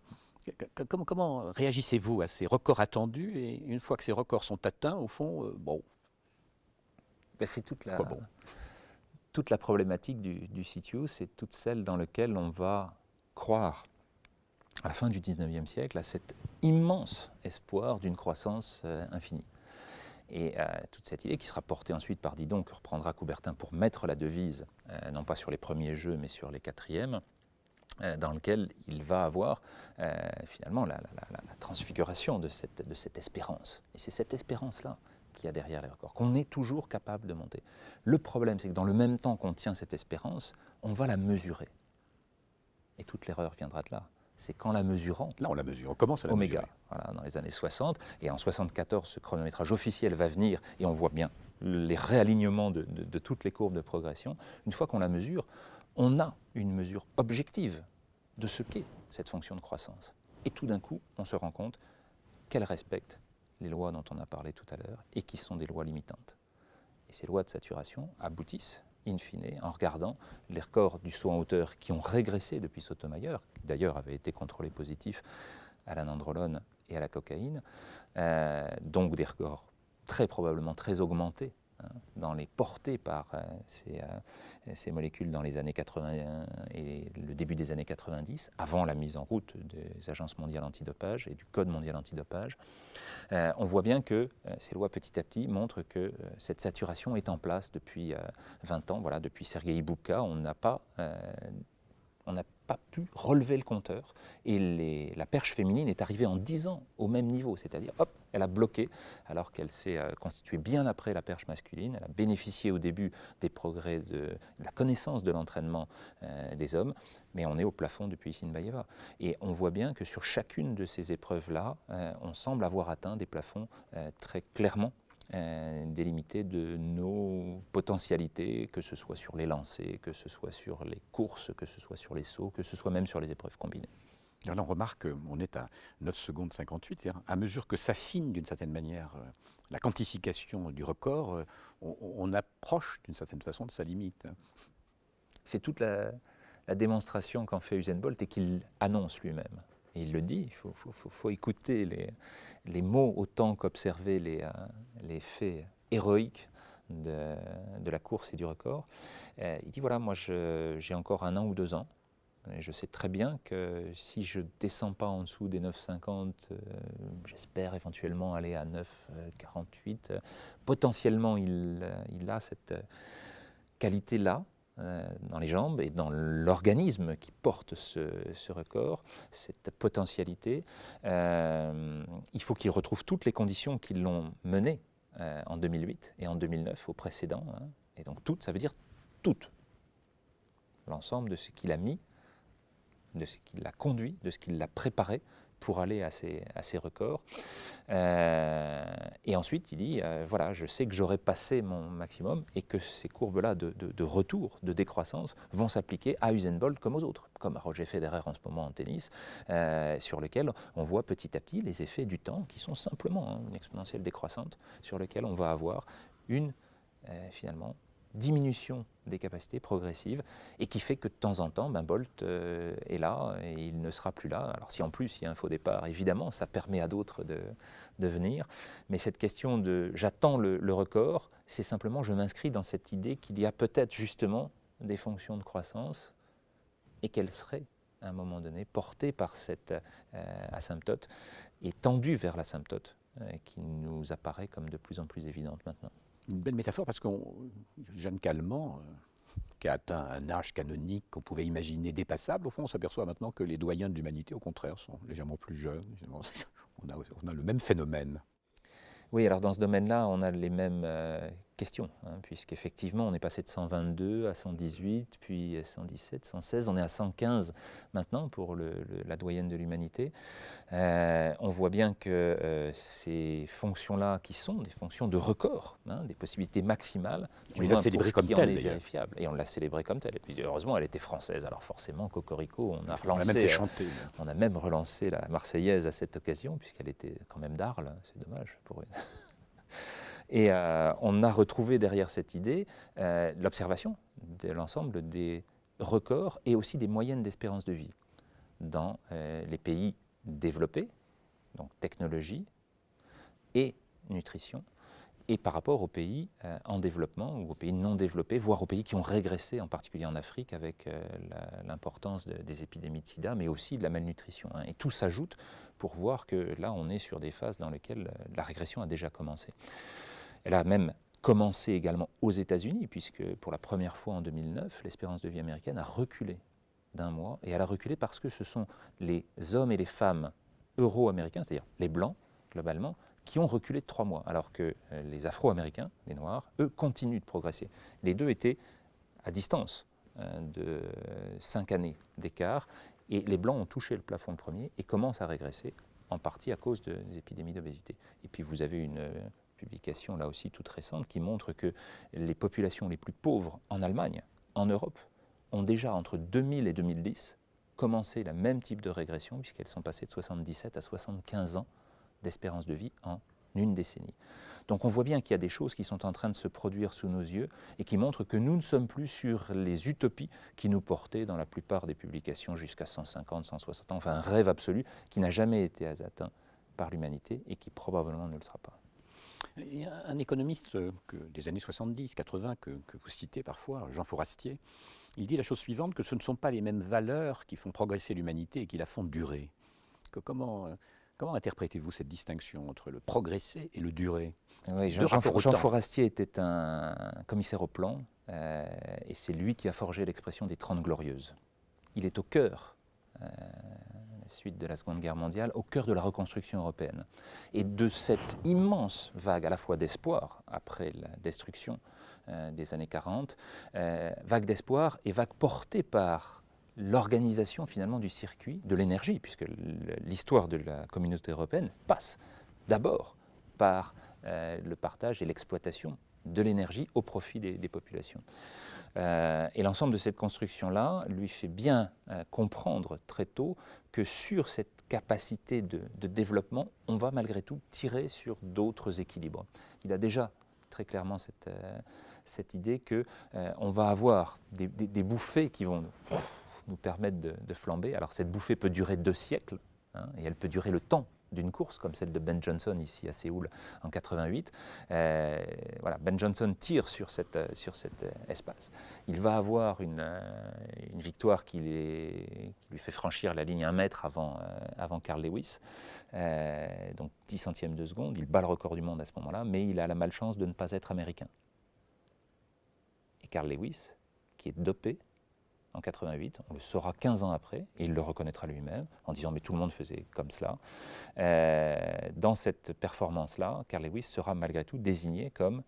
Speaker 1: Comment réagissez-vous à ces records attendus, et une fois que ces records sont atteints, au fond,
Speaker 2: c'est toute la problématique du CTO, c'est toute celle dans laquelle on va croire, à la fin du 19e siècle, à cet immense espoir d'une croissance infinie. Et toute cette idée qui sera portée ensuite par Didon, que reprendra Coubertin pour mettre la devise, non pas sur les premiers Jeux, mais sur les quatrièmes, dans lequel il va avoir finalement la transfiguration de cette espérance. Et c'est cette espérance-là qu'il y a derrière les records, qu'on est toujours capable de monter. Le problème, c'est que dans le même temps qu'on tient cette espérance, on va la mesurer. Et toute l'erreur viendra de là. C'est qu'en la mesurant...
Speaker 1: Là, on la mesure, on commence à la mesurer.
Speaker 2: Voilà, dans les années 60. Et en 74, ce chronométrage officiel va venir, et on voit bien les réalignements de toutes les courbes de progression. Une fois qu'on la mesure, on a une mesure objective de ce qu'est cette fonction de croissance. Et tout d'un coup, on se rend compte qu'elle respecte les lois dont on a parlé tout à l'heure et qui sont des lois limitantes. Et ces lois de saturation aboutissent, in fine, en regardant les records du saut en hauteur qui ont régressé depuis Sotomayor, qui d'ailleurs avait été contrôlé positif à la nandrolone et à la cocaïne, donc des records très probablement très augmentés dans les portées par ces molécules dans les années 80 et le début des années 90, avant la mise en route des agences mondiales antidopage et du code mondial antidopage. On voit bien que ces lois petit à petit montrent que cette saturation est en place depuis 20 ans. Voilà, depuis Sergueï Boubka, on n'a pas pu relever le compteur, et la perche féminine est arrivée en 10 ans au même niveau, c'est-à-dire hop, elle a bloqué alors qu'elle s'est constituée bien après la perche masculine. Elle a bénéficié au début des progrès de la connaissance de l'entraînement des hommes, mais on est au plafond depuis Sinbayeva. Et on voit bien que sur chacune de ces épreuves-là, on semble avoir atteint des plafonds très clairement délimité de nos potentialités, que ce soit sur les lancers, que ce soit sur les courses, que ce soit sur les sauts, que ce soit même sur les épreuves combinées.
Speaker 1: Alors là, on remarque qu'on est à 9 secondes 58, c'est-à-dire à mesure que s'affine d'une certaine manière la quantification du record, on approche d'une certaine façon de sa limite.
Speaker 2: C'est toute la démonstration qu'en fait Usain Bolt et qu'il annonce lui-même. Et il le dit, il faut écouter les mots autant qu'observer les faits héroïques de la course et du record. Il dit voilà, moi j'ai encore 1 an ou 2 ans. Et je sais très bien que si je ne descends pas en dessous des 9,50, j'espère éventuellement aller à 9,48. Potentiellement, il a cette qualité-là dans les jambes et dans l'organisme qui porte ce record, cette potentialité. Il faut qu'il retrouve toutes les conditions qui l'ont mené en 2008 et en 2009 au précédent. Hein. Et donc toutes, ça veut dire toutes. L'ensemble de ce qu'il a mis, de ce qui l'a conduit, de ce qui l'a préparé pour aller à ces records. Et ensuite, il dit, voilà, je sais que j'aurai passé mon maximum et que ces courbes-là de retour, de décroissance, vont s'appliquer à Usain Bolt comme aux autres, comme à Roger Federer en ce moment en tennis, sur lequel on voit petit à petit les effets du temps qui sont simplement une exponentielle décroissante, sur lequel on va avoir une, finalement, diminution des capacités progressives et qui fait que de temps en temps, Bolt est là et il ne sera plus là. Alors si en plus il y a un faux départ, évidemment, ça permet à d'autres de venir. Mais cette question de j'attends le record, c'est simplement je m'inscris dans cette idée qu'il y a peut-être justement des fonctions de croissance et qu'elles seraient à un moment donné portées par cette asymptote et tendues vers l'asymptote qui nous apparaît comme de plus en plus évidente maintenant.
Speaker 1: Une belle métaphore parce que Jeanne Calment, qui a atteint un âge canonique qu'on pouvait imaginer dépassable, au fond on s'aperçoit maintenant que les doyens de l'humanité au contraire sont légèrement plus jeunes. On a le même phénomène.
Speaker 2: Oui, alors dans ce domaine-là, on a les mêmes questions, puisqu'effectivement, on est passé de 122 à 118, puis 117, 116, on est à 115 maintenant pour la doyenne de l'humanité. On voit bien que ces fonctions-là, qui sont des fonctions de record, des possibilités maximales,
Speaker 1: on les a célébrées comme telles, d'ailleurs.
Speaker 2: Et on l'a célébrée comme telle. Et puis heureusement, elle était française, alors forcément, Cocorico, on a
Speaker 1: même fait chanter.
Speaker 2: On a même relancé la Marseillaise à cette occasion, puisqu'elle était quand même d'Arles, c'est dommage pour une... Et on a retrouvé derrière cette idée l'observation de l'ensemble des records et aussi des moyennes d'espérance de vie dans les pays développés, donc technologie et nutrition, et par rapport aux pays en développement ou aux pays non développés, voire aux pays qui ont régressé, en particulier en Afrique, avec l'importance des épidémies de sida, mais aussi de la malnutrition. Et tout s'ajoute pour voir que là, on est sur des phases dans lesquelles la régression a déjà commencé. Elle a même commencé également aux États-Unis, puisque pour la première fois en 2009, l'espérance de vie américaine a reculé d'1 mois, et elle a reculé parce que ce sont les hommes et les femmes euro-américains, c'est-à-dire les blancs, globalement, qui ont reculé de 3 mois, alors que les Afro-Américains, les Noirs, eux, continuent de progresser. Les deux étaient à distance de 5 années d'écart, et les Blancs ont touché le plafond le premier et commencent à régresser, en partie à cause des épidémies d'obésité. Et puis vous avez une publication, là aussi toute récente, qui montre que les populations les plus pauvres en Allemagne, en Europe, ont déjà, entre 2000 et 2010, commencé le même type de régression, puisqu'elles sont passées de 77 à 75 ans d'espérance de vie en une décennie. Donc on voit bien qu'il y a des choses qui sont en train de se produire sous nos yeux et qui montrent que nous ne sommes plus sur les utopies qui nous portaient dans la plupart des publications jusqu'à 150, 160 ans, enfin un rêve absolu qui n'a jamais été atteint par l'humanité et qui probablement ne le sera pas.
Speaker 1: Il y a un économiste des années 70, 80 que vous citez parfois, Jean Fourastier, il dit la chose suivante, que ce ne sont pas les mêmes valeurs qui font progresser l'humanité et qui la font durer. Comment interprétez-vous cette distinction entre le progresser et le durer?
Speaker 2: Oui, Jean Fourastier était un commissaire au plan et c'est lui qui a forgé l'expression des 30 glorieuses. Il est au cœur, à la suite de la Seconde Guerre mondiale, au cœur de la reconstruction européenne. Et de cette immense vague à la fois d'espoir, après la destruction des années 40, vague d'espoir et vague portée par l'organisation finalement du circuit de l'énergie, puisque l'histoire de la communauté européenne passe d'abord par le partage et l'exploitation de l'énergie au profit des populations. Et l'ensemble de cette construction-là lui fait bien comprendre très tôt que sur cette capacité de développement, on va malgré tout tirer sur d'autres équilibres. Il a déjà très clairement cette idée qu'on va avoir des bouffées qui vont nous permettre de flamber. Alors cette bouffée peut durer 2 siècles, hein, et elle peut durer le temps d'une course, comme celle de Ben Johnson ici à Séoul en 88. Voilà, Ben Johnson tire sur cet espace. Il va avoir une victoire qui lui fait franchir la ligne 1 mètre avant Carl Lewis, donc 10 centièmes de seconde. Il bat le record du monde à ce moment-là, mais il a la malchance de ne pas être américain. Et Carl Lewis, qui est dopé, en 88, on le saura 15 ans après, et il le reconnaîtra lui-même, en disant « mais tout le monde faisait comme cela ». Dans cette performance-là, Carl Lewis sera malgré tout désigné comme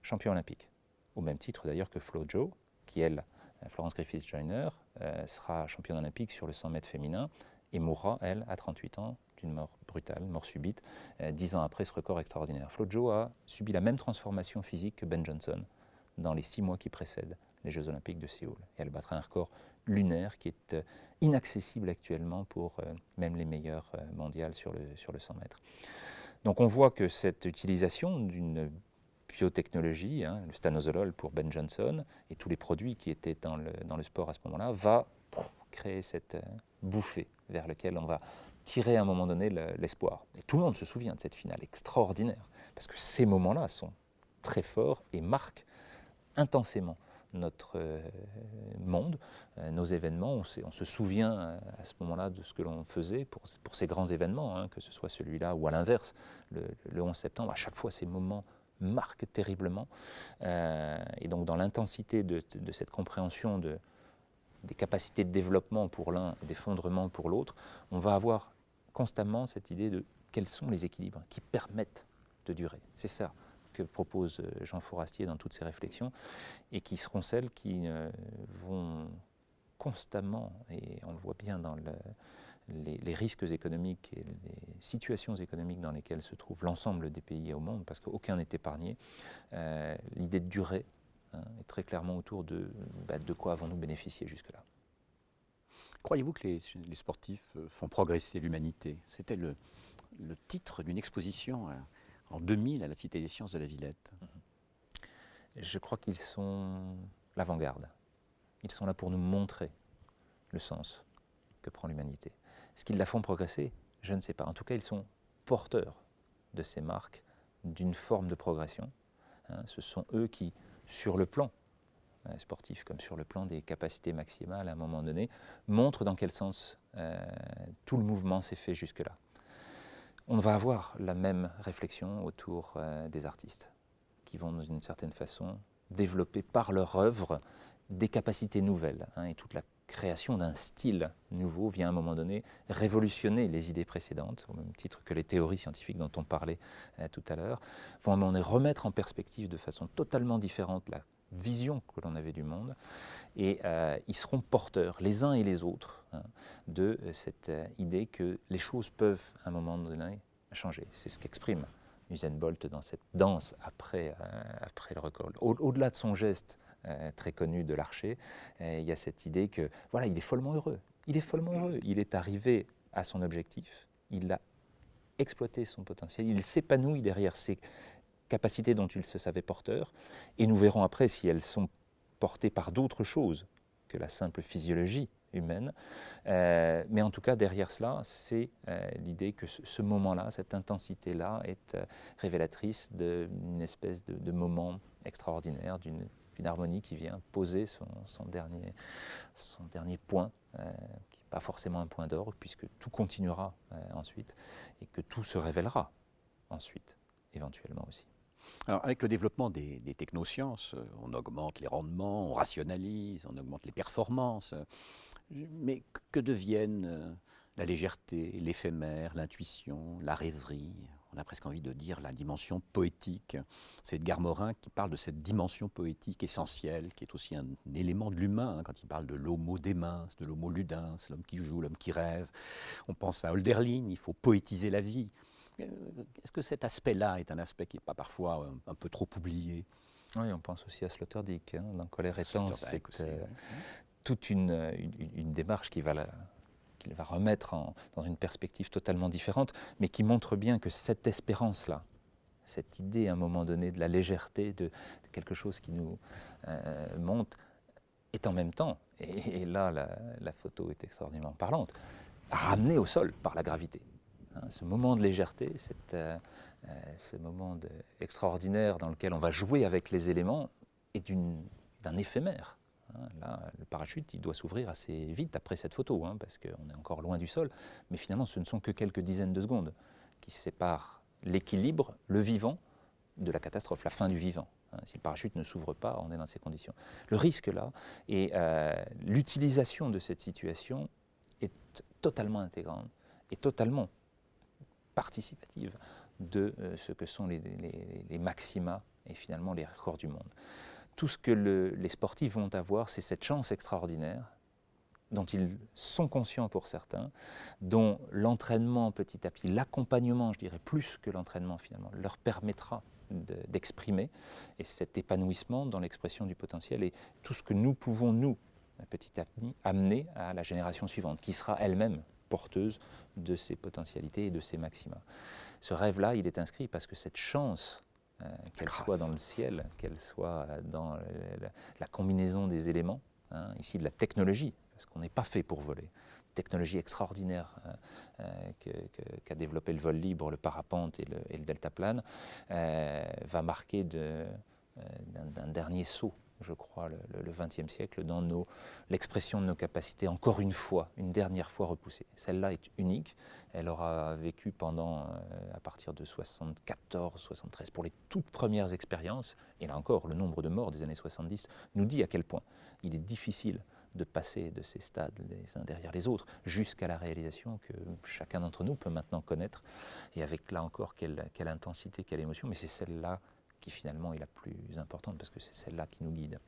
Speaker 2: champion olympique, au même titre d'ailleurs que Flo Jo, qui elle, Florence Griffith Joyner, sera championne olympique sur le 100 mètres féminin, et mourra, elle, à 38 ans, d'une mort brutale, mort subite, 10 ans après ce record extraordinaire. Flo Jo a subi la même transformation physique que Ben Johnson dans les 6 mois qui précèdent les Jeux Olympiques de Séoul. Et elle battra un record lunaire qui est inaccessible actuellement pour même les meilleurs mondiales sur le 100 mètres. Donc on voit que cette utilisation d'une biotechnologie, hein, le stanozolol pour Ben Johnson, et tous les produits qui étaient dans le sport à ce moment-là, va créer cette bouffée vers laquelle on va tirer à un moment donné l'espoir. Et tout le monde se souvient de cette finale extraordinaire, parce que ces moments-là sont très forts et marquent intensément notre monde, nos événements. On se souvient à ce moment-là de ce que l'on faisait pour ces grands événements, hein, que ce soit celui-là ou à l'inverse, le 11 septembre. À chaque fois, ces moments marquent terriblement. Et donc, dans l'intensité de cette compréhension des capacités de développement pour l'un et d'effondrement pour l'autre, on va avoir constamment cette idée de quels sont les équilibres qui permettent de durer. C'est ça que propose Jean Fourastier dans toutes ses réflexions, et qui seront celles qui vont constamment, et on le voit bien dans les risques économiques et les situations économiques dans lesquelles se trouve l'ensemble des pays au monde, parce qu'aucun n'est épargné, l'idée de durée est très clairement autour de quoi avons-nous bénéficié jusque-là.
Speaker 1: Croyez-vous que les sportifs font progresser l'humanité? C'était le titre d'une exposition en 2000 à la Cité des Sciences de la Villette.
Speaker 2: Je crois qu'ils sont l'avant-garde. Ils sont là pour nous montrer le sens que prend l'humanité. Est-ce qu'ils la font progresser? Je ne sais pas. En tout cas, ils sont porteurs de ces marques d'une forme de progression. Ce sont eux qui, sur le plan sportif comme sur le plan des capacités maximales, à un moment donné, montrent dans quel sens tout le mouvement s'est fait jusque-là. On va avoir la même réflexion autour des artistes, qui vont d'une certaine façon développer par leur œuvre des capacités nouvelles. Et toute la création d'un style nouveau vient à un moment donné révolutionner les idées précédentes, au même titre que les théories scientifiques dont on parlait tout à l'heure, vont à un moment donné remettre en perspective de façon totalement différente la vision que l'on avait du monde, et ils seront porteurs, les uns et les autres, de cette idée que les choses peuvent, à un moment donné, changer. C'est ce qu'exprime Usain Bolt dans cette danse après le record. Au-delà de son geste très connu de l'archer, il y a cette idée que, voilà, il est follement heureux. Il est follement heureux. Il est arrivé à son objectif. Il a exploité son potentiel. Il s'épanouit derrière ses capacités dont il se savait porteur, et nous verrons après si elles sont portées par d'autres choses que la simple physiologie humaine. Mais en tout cas, derrière cela, c'est l'idée que ce moment-là, cette intensité-là, est révélatrice d'une espèce de moment extraordinaire, d'une harmonie qui vient poser son dernier point, qui n'est pas forcément un point d'orgue, puisque tout continuera ensuite, et que tout se révélera ensuite, éventuellement aussi.
Speaker 1: Alors, avec le développement des technosciences, on augmente les rendements, on rationalise, on augmente les performances. Mais que deviennent la légèreté, l'éphémère, l'intuition, la rêverie? On a presque envie de dire la dimension poétique. C'est Edgar Morin qui parle de cette dimension poétique essentielle, qui est aussi un élément de l'humain, quand il parle de l'homo démens, de l'homo ludens, l'homme qui joue, l'homme qui rêve. On pense à Hölderlin, il faut poétiser la vie. Est-ce que cet aspect-là est un aspect qui n'est pas parfois un peu trop oublié?
Speaker 2: Oui, on pense aussi à Sloterdijk, hein, dans Colère et Temps.
Speaker 1: Sloterdijk aussi, ouais.
Speaker 2: Toute une démarche qu'il va remettre dans une perspective totalement différente, mais qui montre bien que cette espérance-là, cette idée à un moment donné de la légèreté, de quelque chose qui nous monte, est en même temps, et là la photo est extraordinairement parlante, ramenée au sol par la gravité. Hein, ce moment de légèreté, ce moment extraordinaire dans lequel on va jouer avec les éléments est d'un éphémère. Hein, là, le parachute, il doit s'ouvrir assez vite après cette photo, hein, parce qu'on est encore loin du sol, mais finalement ce ne sont que quelques dizaines de secondes qui séparent l'équilibre, le vivant, de la catastrophe, la fin du vivant. Hein, si le parachute ne s'ouvre pas, on est dans ces conditions. Le risque là, et l'utilisation de cette situation est totalement intégrante et totalement participative de ce que sont les maxima et finalement les records du monde. Tout ce que les sportifs vont avoir, c'est cette chance extraordinaire dont ils sont conscients pour certains, dont l'entraînement petit à petit, l'accompagnement, je dirais plus que l'entraînement finalement, leur permettra d'exprimer, et cet épanouissement dans l'expression du potentiel est tout ce que nous pouvons, nous, petit à petit, amener à la génération suivante, qui sera elle-même porteuse de ces potentialités et de ces maxima. Ce rêve-là, il est inscrit parce que cette chance, qu'elle soit dans le ciel, qu'elle soit dans la combinaison des éléments, hein, ici de la technologie, parce qu'on n'est pas fait pour voler. Technologie extraordinaire qu'a développé le vol libre, le parapente et le deltaplane, va marquer d'un dernier saut, je crois, le XXe siècle, dans l'expression de nos capacités, encore une fois, une dernière fois repoussée. Celle-là est unique. Elle aura vécu à partir de 74, 73, pour les toutes premières expériences. Et là encore, le nombre de morts des années 70 nous dit à quel point il est difficile de passer de ces stades les uns derrière les autres jusqu'à la réalisation que chacun d'entre nous peut maintenant connaître, et avec là encore quelle intensité, quelle émotion, mais c'est celle-là qui finalement est la plus importante parce que c'est celle-là qui nous guide.